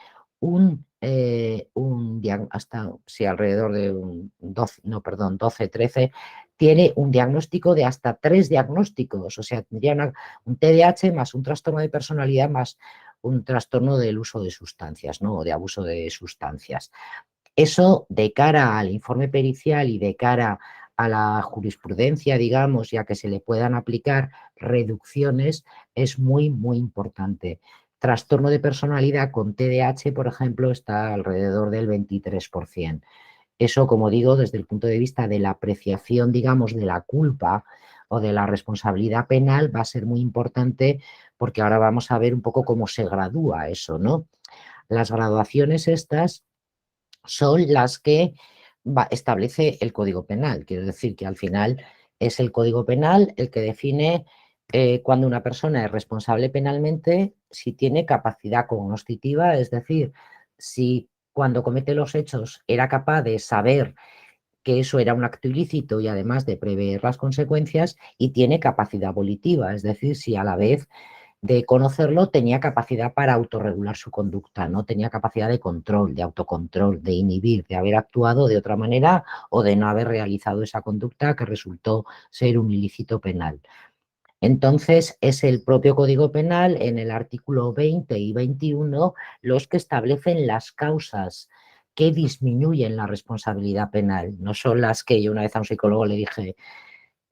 hasta, sí, alrededor de un 12, no, perdón, 12, 13, tiene un diagnóstico de hasta 3 diagnósticos, o sea, tendría un TDAH más un trastorno de personalidad más un trastorno del uso de sustancias, ¿no? O de abuso de sustancias. Eso de cara al informe pericial y de cara a la jurisprudencia, digamos, ya que se le puedan aplicar reducciones, es muy, muy importante. Trastorno de personalidad con TDAH, por ejemplo, está alrededor del 23%. Eso, como digo, desde el punto de vista de la apreciación, digamos, de la culpa o de la responsabilidad penal va a ser muy importante porque ahora vamos a ver un poco cómo se gradúa eso, ¿no? Las graduaciones estas son las que establece el Código Penal. Quiero decir que al final es el Código Penal el que define cuando una persona es responsable penalmente, si tiene capacidad cognoscitiva, es decir, si cuando comete los hechos era capaz de saber que eso era un acto ilícito y además de prever las consecuencias, y tiene capacidad volitiva, es decir, si a la vez de conocerlo tenía capacidad para autorregular su conducta, no tenía capacidad de control, de autocontrol, de inhibir, de haber actuado de otra manera o de no haber realizado esa conducta que resultó ser un ilícito penal. Entonces, es el propio Código Penal, en el artículo 20 y 21, los que establecen las causas que disminuyen la responsabilidad penal. No son las que yo una vez a un psicólogo le dije,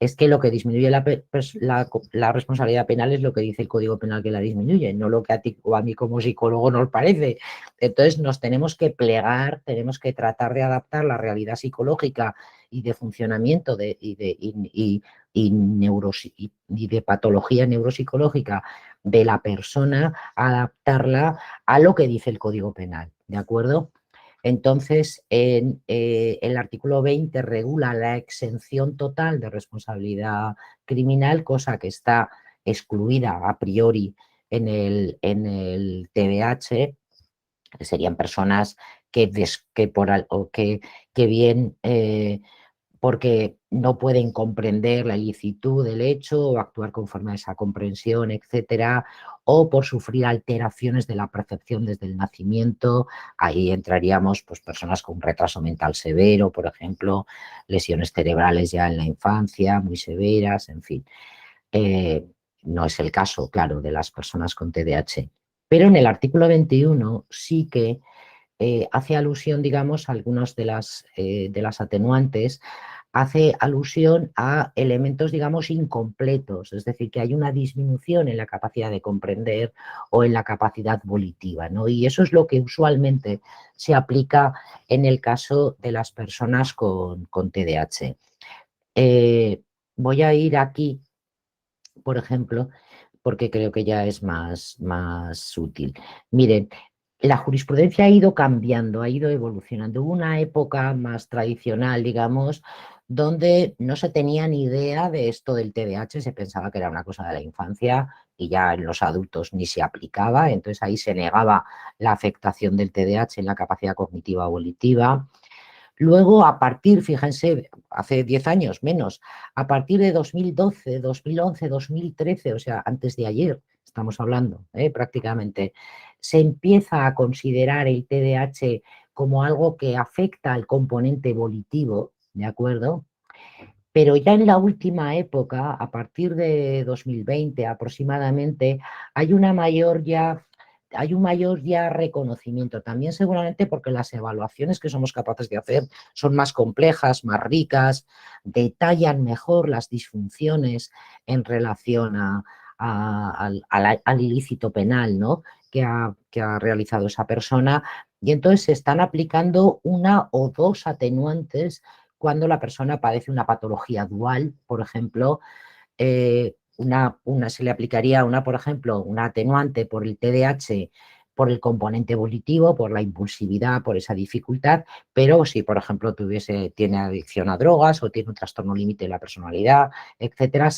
es que lo que disminuye la responsabilidad penal es lo que dice el Código Penal que la disminuye, no lo que a ti o a mí como psicólogo nos parece. Entonces nos tenemos que plegar, tenemos que tratar de adaptar la realidad psicológica y de funcionamiento y de patología neuropsicológica de la persona, adaptarla a lo que dice el Código Penal, ¿de acuerdo? Entonces, el artículo 20 regula la exención total de responsabilidad criminal, cosa que está excluida a priori en el TDAH, que serían personas que bien porque no pueden comprender la ilicitud del hecho o actuar conforme a esa comprensión, etcétera, o por sufrir alteraciones de la percepción desde el nacimiento. Ahí entraríamos pues, personas con retraso mental severo, por ejemplo, lesiones cerebrales ya en la infancia, muy severas, en fin. No es el caso, claro, de las personas con TDAH. Pero en el artículo 21 sí que hace alusión, digamos, a algunas de las atenuantes, hace alusión a elementos, digamos, incompletos, es decir, que hay una disminución en la capacidad de comprender o en la capacidad volitiva, ¿no? Y eso es lo que usualmente se aplica en el caso de las personas con TDAH. Voy a ir aquí, por ejemplo, porque creo que ya es más útil. Miren, la jurisprudencia ha ido cambiando, ha ido evolucionando. Hubo una época más tradicional, digamos, donde no se tenía ni idea de esto del TDAH, se pensaba que era una cosa de la infancia y ya en los adultos ni se aplicaba, entonces ahí se negaba la afectación del TDAH en la capacidad cognitiva o volitiva. Luego, a partir, fíjense, hace 10 años menos, a partir de 2012, 2011, 2013, o sea, antes de ayer, estamos hablando, prácticamente, se empieza a considerar el TDAH como algo que afecta al componente volitivo, ¿de acuerdo? Pero ya en la última época, a partir de 2020 aproximadamente, hay hay un mayor ya reconocimiento, también seguramente porque las evaluaciones que somos capaces de hacer son más complejas, más ricas, detallan mejor las disfunciones en relación al ilícito penal, ¿no? que ha realizado esa persona, y entonces se están aplicando una o dos atenuantes cuando la persona padece una patología dual, por ejemplo, se le aplicaría por ejemplo, una atenuante por el TDAH por el componente volitivo, por la impulsividad, por esa dificultad, pero si, por ejemplo, tiene adicción a drogas o tiene un trastorno límite de la personalidad, etcétera,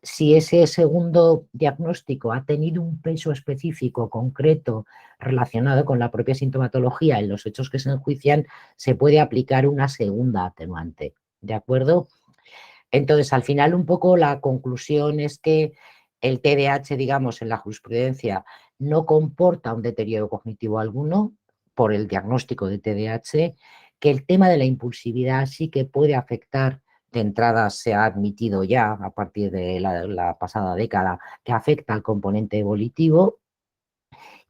si ese segundo diagnóstico ha tenido un peso específico, concreto, relacionado con la propia sintomatología en los hechos que se enjuician, se puede aplicar una segunda atenuante, ¿de acuerdo? Entonces, al final, un poco la conclusión es que el TDAH, digamos, en la jurisprudencia no comporta un deterioro cognitivo alguno por el diagnóstico de TDAH, que el tema de la impulsividad sí que puede afectar. De entrada se ha admitido ya a partir de la pasada década que afecta al componente volitivo.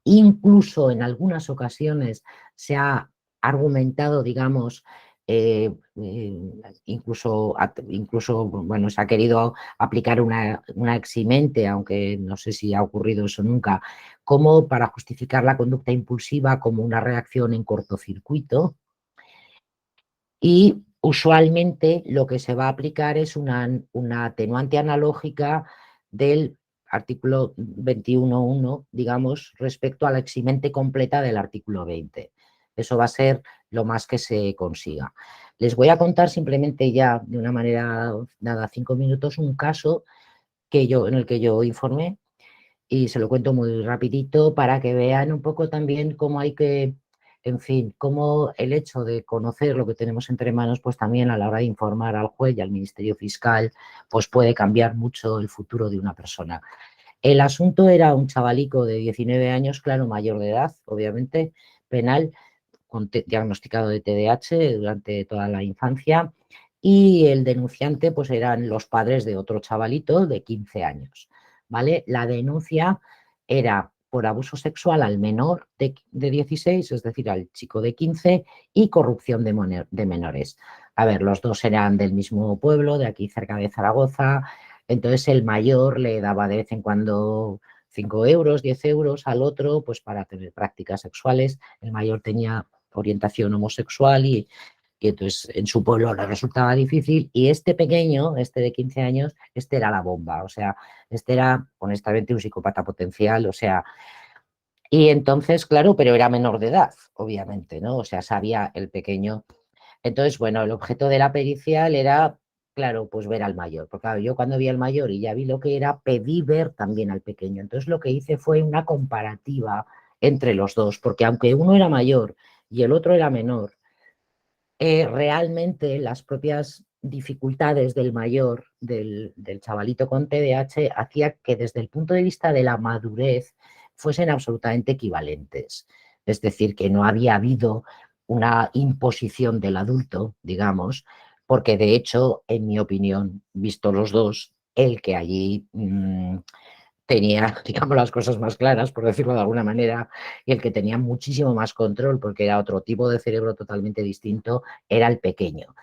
Incluso en algunas ocasiones se ha argumentado, digamos, incluso, bueno, se ha querido aplicar una eximente, aunque no sé si ha ocurrido eso nunca, como para justificar la conducta impulsiva como una reacción en cortocircuito. Y usualmente lo que se va a aplicar es una atenuante analógica del artículo 21.1, digamos, respecto a la eximente completa del artículo 20. Eso va a ser lo más que se consiga. Les voy a contar simplemente ya de una manera, nada, 5 minutos, un caso en el que yo informé y se lo cuento muy rapidito para que vean un poco también cómo hay que, en fin, cómo el hecho de conocer lo que tenemos entre manos, pues también a la hora de informar al juez y al Ministerio Fiscal, pues puede cambiar mucho el futuro de una persona. El asunto era un chavalico de 19 años, claro, mayor de edad, obviamente, penal, diagnosticado de TDAH durante toda la infancia, y el denunciante pues eran los padres de otro chavalito de 15 años, ¿vale? La denuncia era por abuso sexual al menor de 16, es decir, al chico de 15, y corrupción de menores. A ver, los dos eran del mismo pueblo, de aquí cerca de Zaragoza, entonces el mayor le daba de vez en cuando 5 euros, 10 euros al otro, pues para tener prácticas sexuales. El mayor tenía orientación homosexual y entonces en su pueblo le resultaba difícil, y este pequeño, este de 15 años, este era la bomba, o sea, este era honestamente un psicópata potencial, o sea, y entonces, claro, pero era menor de edad, obviamente, ¿no? O sea, sabía el pequeño. Entonces, bueno, el objeto de la pericial era, claro, pues ver al mayor, porque claro, yo cuando vi al mayor y ya vi lo que era, pedí ver también al pequeño. Entonces lo que hice fue una comparativa entre los dos, porque aunque uno era mayor y el otro era menor, realmente las propias dificultades del mayor, del chavalito con TDAH, hacía que desde el punto de vista de la madurez fuesen absolutamente equivalentes. Es decir, que no había habido una imposición del adulto, digamos, porque de hecho, en mi opinión, visto los dos, el que allí tenía, digamos, las cosas más claras, por decirlo de alguna manera, y el que tenía muchísimo más control, porque era otro tipo de cerebro totalmente distinto, era el pequeño.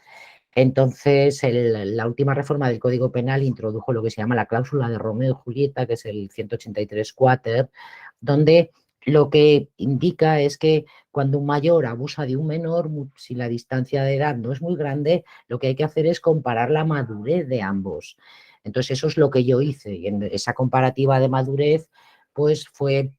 Entonces, la última reforma del Código Penal introdujo lo que se llama la cláusula de Romeo y Julieta, que es el 183 quater, donde lo que indica es que cuando un mayor abusa de un menor, si la distancia de edad no es muy grande, lo que hay que hacer es comparar la madurez de ambos. Entonces, eso es lo que yo hice, y en esa comparativa de madurez, pues fue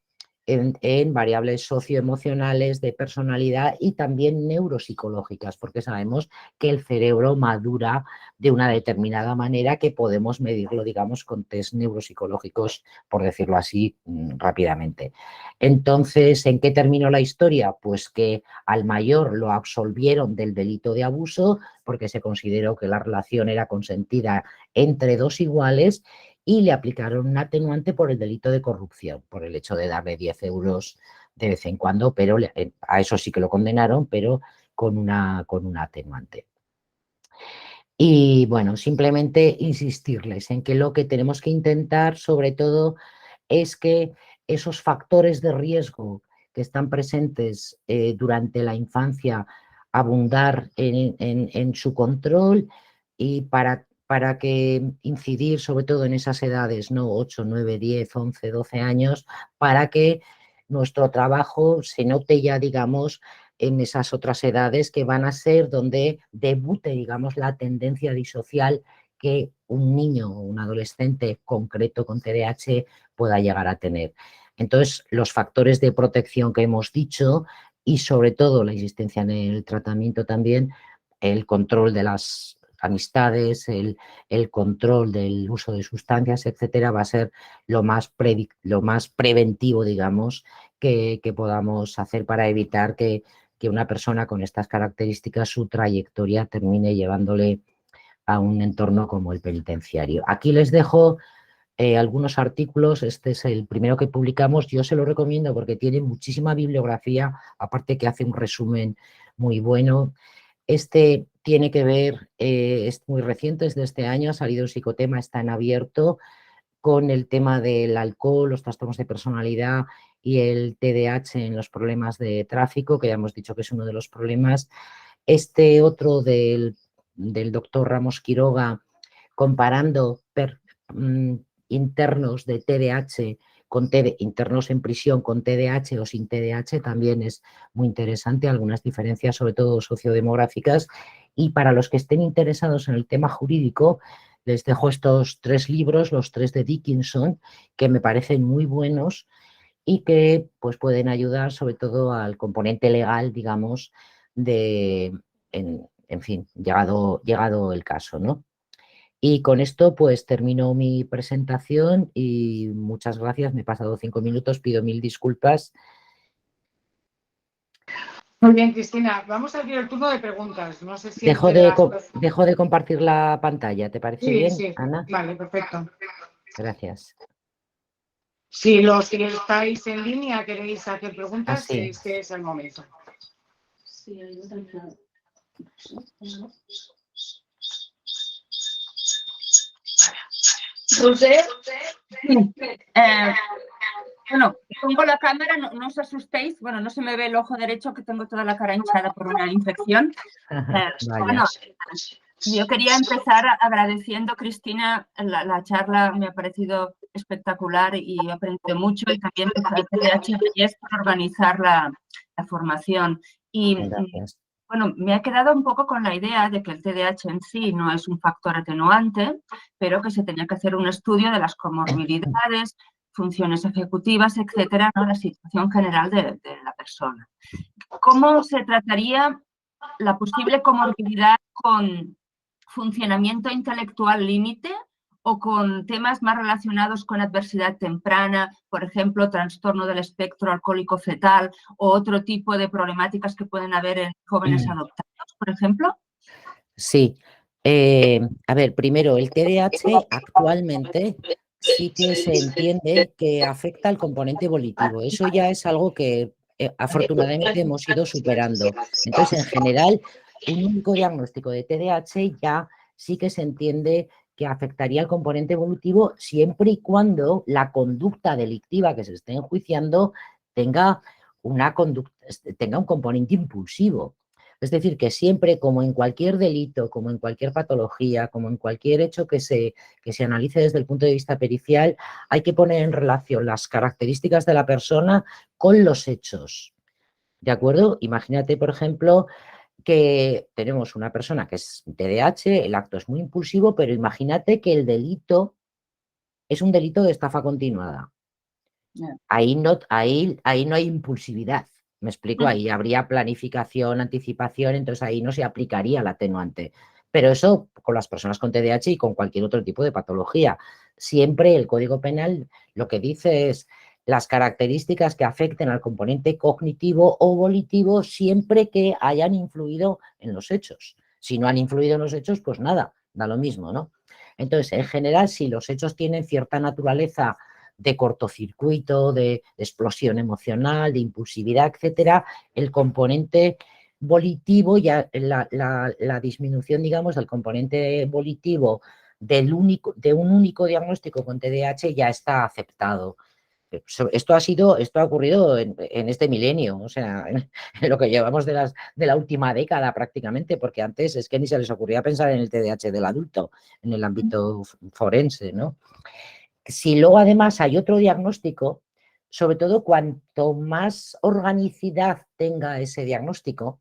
en variables socioemocionales, de personalidad y también neuropsicológicas, porque sabemos que el cerebro madura de una determinada manera que podemos medirlo, digamos, con test neuropsicológicos, por decirlo así, rápidamente. Entonces, ¿en qué terminó la historia? Pues que al mayor lo absolvieron del delito de abuso porque se consideró que la relación era consentida entre dos iguales, y le aplicaron un atenuante por el delito de corrupción, por el hecho de darle 10 euros de vez en cuando, pero a eso sí que lo condenaron, pero con una atenuante. Y bueno, simplemente insistirles en que lo que tenemos que intentar, sobre todo, es que esos factores de riesgo que están presentes durante la infancia, abundar en su control, y para que incidir sobre todo en esas edades, ¿no? 8, 9, 10, 11, 12 años, para que nuestro trabajo se note ya, digamos, en esas otras edades que van a ser donde debute, digamos, la tendencia disocial que un niño o un adolescente concreto con TDAH pueda llegar a tener. Entonces, los factores de protección que hemos dicho y sobre todo la existencia en el tratamiento también, el control de las amistades, el control del uso de sustancias, etcétera, va a ser lo más preventivo, digamos, que podamos hacer para evitar que una persona con estas características, su trayectoria termine llevándole a un entorno como el penitenciario. Aquí les dejo algunos artículos. Este es el primero que publicamos. Yo se lo recomiendo porque tiene muchísima bibliografía, aparte que hace un resumen muy bueno. Este tiene que ver, es muy reciente, es de este año, ha salido en Psicotema, está en abierto, con el tema del alcohol, los trastornos de personalidad y el TDAH en los problemas de tráfico, que ya hemos dicho que es uno de los problemas. Este otro del doctor Ramos Quiroga, comparando internos de TDAH internos en prisión con TDAH o sin TDAH, también es muy interesante, algunas diferencias sobre todo sociodemográficas. Y para los que estén interesados en el tema jurídico, les dejo estos 3 libros, los 3 de Dickinson, que me parecen muy buenos y que pues pueden ayudar sobre todo al componente legal, digamos, en fin, llegado el caso, ¿no? Y con esto pues termino mi presentación y muchas gracias. Me he pasado 5 minutos, pido 1000 disculpas. Muy bien, Cristina. Vamos a abrir el turno de preguntas. No sé si Dejo de compartir la pantalla. ¿Te parece bien, sí. Ana? Vale, perfecto. Gracias. Si los que estáis en línea queréis hacer preguntas, Sí. este es el momento. Sí, hay otra entrada. Roser, bueno, pongo la cámara, no os asustéis, bueno, no se me ve el ojo derecho que tengo toda la cara hinchada por una infección. Bueno, yo quería empezar agradeciendo, Cristina, la charla me ha parecido espectacular y he aprendido mucho, y también al TDAH por organizar la formación. Y gracias. bueno, me ha quedado un poco con la idea de que el TDAH en sí no es un factor atenuante, pero que se tenía que hacer un estudio de las comorbilidades, funciones ejecutivas, etcétera, ¿no? La situación general de la persona. ¿Cómo se trataría la posible comorbilidad con funcionamiento intelectual límite o con temas más relacionados con adversidad temprana, por ejemplo, trastorno del espectro alcohólico fetal o otro tipo de problemáticas que pueden haber en jóvenes adoptados, por ejemplo? Sí. A ver, primero, el TDAH actualmente sí que se entiende que afecta al componente volitivo. Eso ya es algo que afortunadamente hemos ido superando. Entonces, en general, un único diagnóstico de TDAH ya sí que se entiende que afectaría al componente volitivo siempre y cuando la conducta delictiva que se esté enjuiciando tenga un componente impulsivo. Es decir, que siempre, como en cualquier delito, como en cualquier patología, como en cualquier hecho que se analice desde el punto de vista pericial, hay que poner en relación las características de la persona con los hechos. ¿De acuerdo? Imagínate, por ejemplo, que tenemos una persona que es TDAH, el acto es muy impulsivo, pero imagínate que el delito es un delito de estafa continuada. Ahí no hay impulsividad. ¿Me explico? Ahí habría planificación, anticipación, entonces ahí no se aplicaría la atenuante. Pero eso con las personas con TDAH y con cualquier otro tipo de patología. Siempre el Código Penal lo que dice es las características que afecten al componente cognitivo o volitivo siempre que hayan influido en los hechos. Si no han influido en los hechos, pues nada, da lo mismo, ¿no? Entonces, en general, si los hechos tienen cierta naturaleza de cortocircuito, de explosión emocional, de impulsividad, etcétera, el componente volitivo, ya la disminución, digamos, del componente volitivo de un único diagnóstico con TDAH ya está aceptado. Esto ha ocurrido en este milenio, o sea, en lo que llevamos de la última década prácticamente, porque antes es que ni se les ocurría pensar en el TDAH del adulto, en el ámbito forense, ¿no? Si luego además hay otro diagnóstico, sobre todo cuanto más organicidad tenga ese diagnóstico,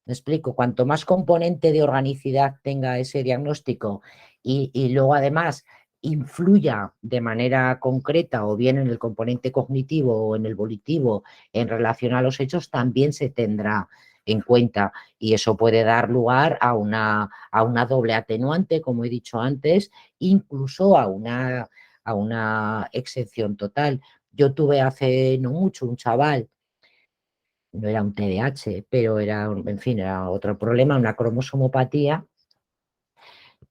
me explico, cuanto más componente de organicidad tenga ese diagnóstico y luego además influya de manera concreta o bien en el componente cognitivo o en el volitivo en relación a los hechos, también se tendrá en cuenta, y eso puede dar lugar a una doble atenuante, como he dicho antes, incluso a una excepción total. Yo tuve hace no mucho un chaval, no era un TDAH, pero era, en fin, era otro problema, una cromosomopatía,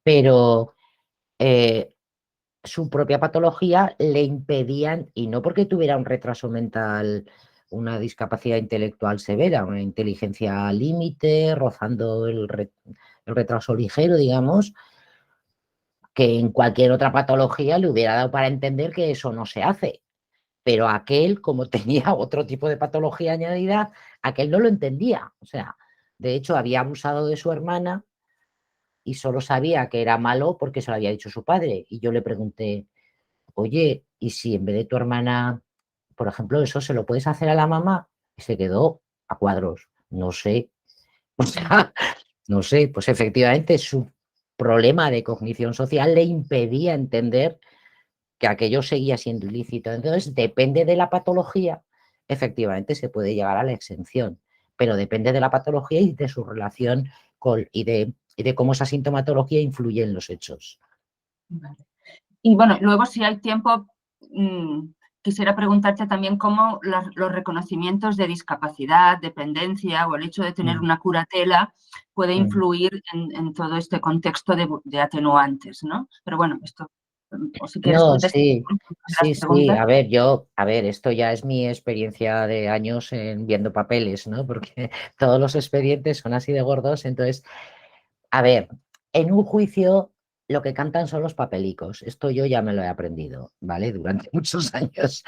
pero su propia patología le impedían, y no porque tuviera un retraso mental, una discapacidad intelectual severa, una inteligencia límite, rozando el retraso ligero, digamos, que en cualquier otra patología le hubiera dado para entender que eso no se hace. Pero aquel, como tenía otro tipo de patología añadida, aquel no lo entendía. O sea, de hecho, había abusado de su hermana y solo sabía que era malo porque se lo había dicho su padre. Y yo le pregunté, oye, ¿y si en vez de tu hermana, por ejemplo, eso se lo puedes hacer a la mamá? Y se quedó a cuadros. No sé. O sea, no sé, pues efectivamente su problema de cognición social le impedía entender que aquello seguía siendo ilícito. Entonces, depende de la patología, efectivamente se puede llegar a la exención, pero depende de la patología y de su relación y de cómo esa sintomatología influye en los hechos. Vale. Y bueno, luego si hay tiempo, quisiera preguntarte también cómo los reconocimientos de discapacidad, dependencia o el hecho de tener una curatela puede influir en todo este contexto de atenuantes, ¿no? Pero bueno, esto, o si quieres No, contestar sí, las sí, preguntas. a ver, esto ya es mi experiencia de años en viendo papeles, ¿no? Porque todos los expedientes son así de gordos, entonces, a ver, en un juicio lo que cantan son los papelicos, esto yo ya me lo he aprendido, ¿vale? Durante muchos años.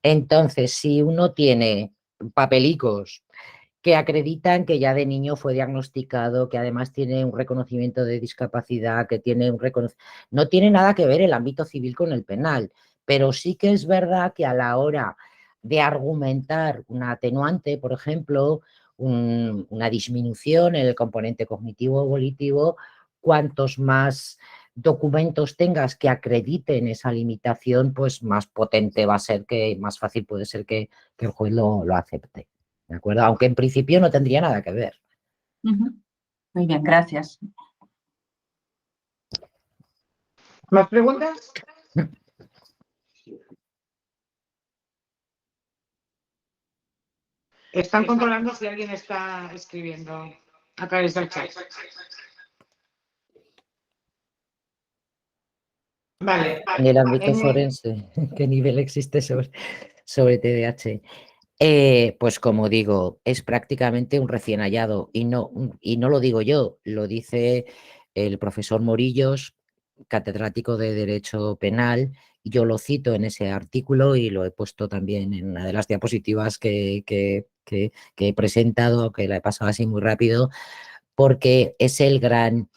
Entonces, si uno tiene papelicos que acreditan que ya de niño fue diagnosticado, que además tiene un reconocimiento de discapacidad, que tiene no tiene nada que ver el ámbito civil con el penal, pero sí que es verdad que a la hora de argumentar una atenuante, por ejemplo, una disminución en el componente cognitivo o volitivo, cuantos más documentos tengas que acrediten esa limitación, pues más potente va a ser, más fácil puede ser que el juez lo acepte. ¿De acuerdo? Aunque en principio no tendría nada que ver. Muy bien, gracias. ¿Más preguntas? Están controlando si alguien está escribiendo a través del chat. Vale. En el ámbito forense, ¿qué nivel existe sobre TDAH? Pues como digo, es prácticamente un recién hallado y no lo digo yo, lo dice el profesor Morillos, catedrático de Derecho Penal. Yo lo cito en ese artículo y lo he puesto también en una de las diapositivas que he presentado, que la he pasado así muy rápido, porque es el gran,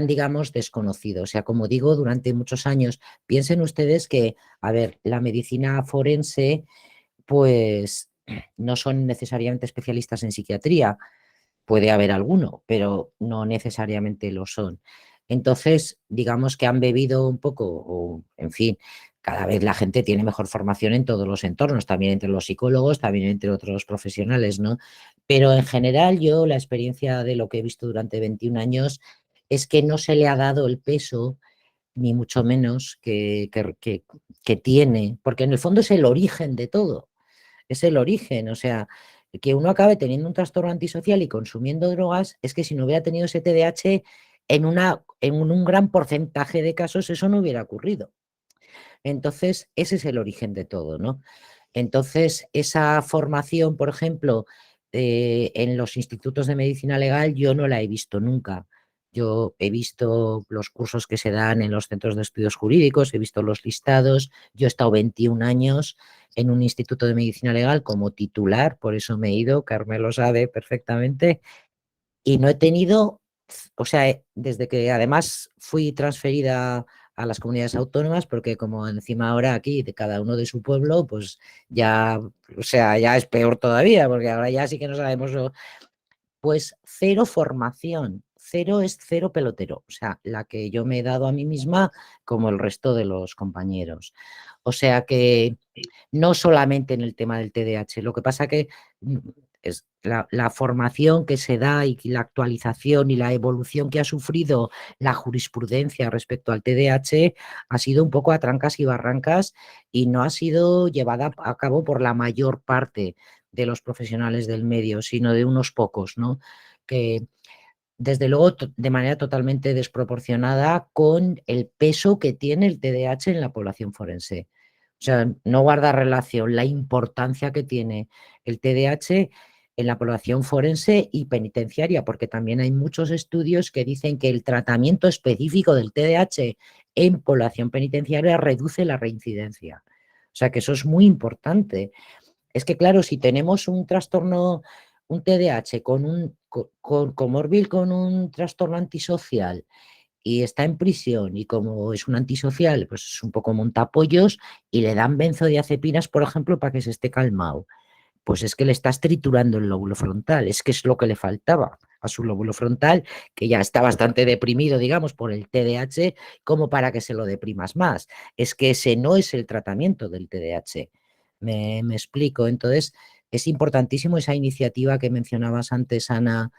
digamos, desconocido. O sea, como digo, durante muchos años, piensen ustedes que, a ver, la medicina forense, pues no son necesariamente especialistas en psiquiatría, puede haber alguno, pero no necesariamente lo son. Entonces, digamos que han bebido un poco, o en fin, cada vez la gente tiene mejor formación en todos los entornos, también entre los psicólogos, también entre otros profesionales, ¿no? Pero en general yo la experiencia de lo que he visto durante 21 años es que no se le ha dado el peso, ni mucho menos que tiene, porque en el fondo es el origen de todo, es el origen, o sea, que uno acabe teniendo un trastorno antisocial y consumiendo drogas, es que si no hubiera tenido ese TDAH, en un gran porcentaje de casos eso no hubiera ocurrido. Entonces, ese es el origen de todo, ¿no? Entonces, esa formación, por ejemplo, en los institutos de medicina legal, yo no la he visto nunca. Yo he visto los cursos que se dan en los centros de estudios jurídicos, he visto los listados. Yo he estado 21 años en un instituto de medicina legal como titular, por eso me he ido, Carmen lo sabe perfectamente, y no he tenido, o sea, desde que además fui transferida a las comunidades autónomas, porque como encima ahora aquí de cada uno de su pueblo, pues ya, o sea, ya es peor todavía, porque ahora ya sí que no sabemos, pues cero formación, cero es cero pelotero, o sea, la que yo me he dado a mí misma como el resto de los compañeros. O sea que no solamente en el tema del TDAH, lo que pasa que es la formación que se da y la actualización y la evolución que ha sufrido la jurisprudencia respecto al TDAH ha sido un poco a trancas y barrancas y no ha sido llevada a cabo por la mayor parte de los profesionales del medio, sino de unos pocos, ¿no? Que desde luego de manera totalmente desproporcionada con el peso que tiene el TDAH en la población forense. O sea, no guarda relación la importancia que tiene el TDAH en la población forense y penitenciaria, porque también hay muchos estudios que dicen que el tratamiento específico del TDAH en población penitenciaria reduce la reincidencia. O sea, que eso es muy importante. Es que, claro, si tenemos un trastorno, un TDAH comórbil con un trastorno antisocial y está en prisión y como es un antisocial, pues es un poco montapollos y le dan benzodiazepinas, por ejemplo, para que se esté calmado. Pues es que le estás triturando el lóbulo frontal, es que es lo que le faltaba a su lóbulo frontal, que ya está bastante deprimido, digamos, por el TDAH, como para que se lo deprimas más. Es que ese no es el tratamiento del TDAH. Me explico. Entonces, es importantísimo esa iniciativa que mencionabas antes, Ana,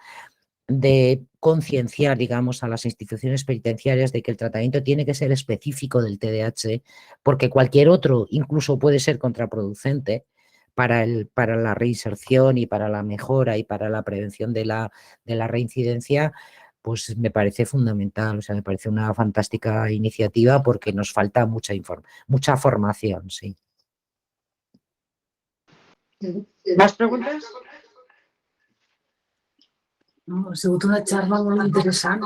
de concienciar, digamos, a las instituciones penitenciarias de que el tratamiento tiene que ser específico del TDAH, porque cualquier otro incluso puede ser contraproducente para la reinserción y para la mejora y para la prevención de la reincidencia, pues me parece fundamental, o sea, me parece una fantástica iniciativa porque nos falta mucha formación, sí. ¿Más preguntas? No, ha sigut una xarxa molt interessant.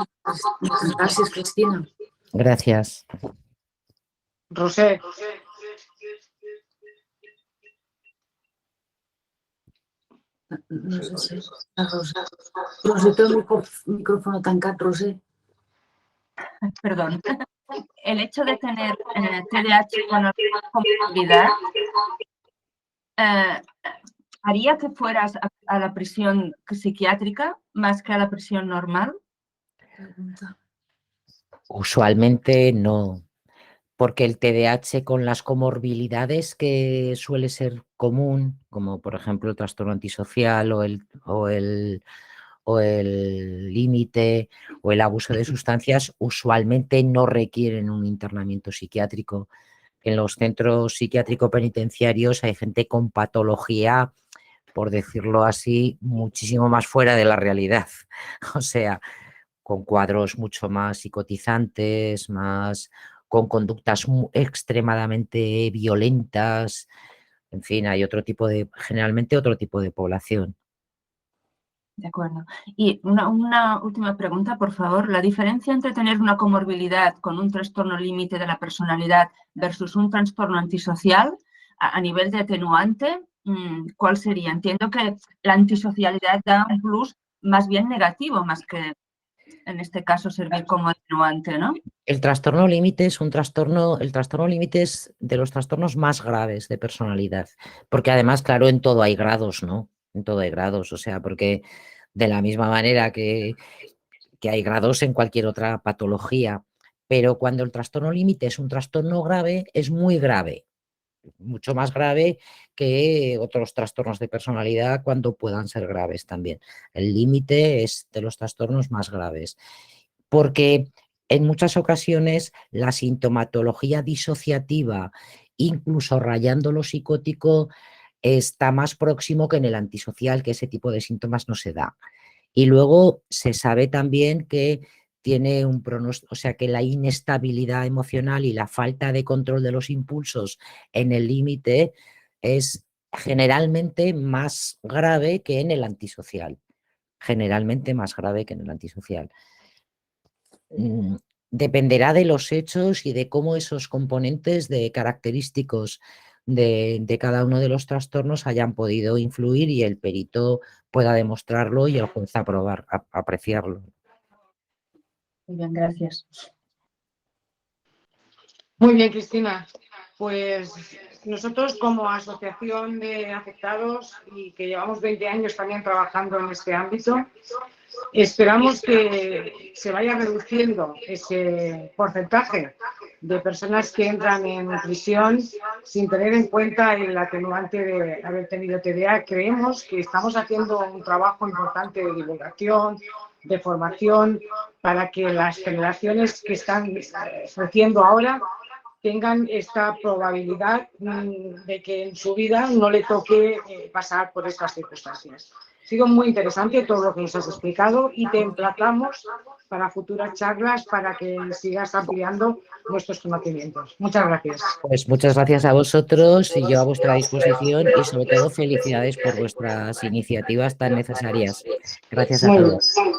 Gràcies, Cristina. Gracias. Roser. No sé si... Roser. Roser, té el micrófono tancat, Roser. Perdón. El hecho de tener TDAH con comorbilidad haría que fueras a la prisión psiquiátrica más que a la prisión normal. Usualmente no, porque el TDAH con las comorbilidades que suele ser común, como por ejemplo el trastorno antisocial o el límite o el abuso de sustancias, usualmente no requieren un internamiento psiquiátrico. En los centros psiquiátrico-penitenciarios hay gente con patología, por decirlo así, muchísimo más fuera de la realidad. O sea, con cuadros mucho más psicotizantes, con conductas extremadamente violentas. En fin, hay generalmente otro tipo de población. De acuerdo. Y una última pregunta, por favor. La diferencia entre tener una comorbilidad con un trastorno límite de la personalidad versus un trastorno antisocial a nivel de atenuante, ¿cuál sería? Entiendo que la antisocialidad da un plus más bien negativo, más que en este caso servir como atenuante, ¿no? El trastorno límite es el trastorno límite es de los trastornos más graves de personalidad, porque además, claro, en todo hay grados, ¿no? En todo hay grados, o sea, porque de la misma manera que hay grados en cualquier otra patología, pero cuando el trastorno límite es un trastorno grave, es muy grave, mucho más grave que otros trastornos de personalidad cuando puedan ser graves también. El límite es de los trastornos más graves, porque en muchas ocasiones la sintomatología disociativa, incluso rayando lo psicótico, está más próximo que en el antisocial, que ese tipo de síntomas no se da. Y luego se sabe también que tiene un pronóstico, o sea, que la inestabilidad emocional y la falta de control de los impulsos en el límite es generalmente más grave que en el antisocial. Generalmente más grave que en el antisocial. Dependerá de los hechos y de cómo esos componentes característicos de cada uno de los trastornos hayan podido influir y el perito pueda demostrarlo y el juez apreciarlo. Muy bien, gracias. Muy bien, Cristina. Pues nosotros como asociación de afectados y que llevamos 20 años también trabajando en este ámbito, esperamos que se vaya reduciendo ese porcentaje de personas que entran en prisión sin tener en cuenta el atenuante de haber tenido TDA. Creemos que estamos haciendo un trabajo importante de divulgación, de formación, para que las generaciones que están creciendo ahora tengan esta probabilidad de que en su vida no le toque pasar por estas circunstancias. Ha sido muy interesante todo lo que nos has explicado y te emplazamos para futuras charlas para que sigas ampliando nuestros conocimientos. Muchas gracias. Pues muchas gracias a vosotros y yo a vuestra disposición y sobre todo felicidades por vuestras iniciativas tan necesarias. Gracias a Muy todos. bien.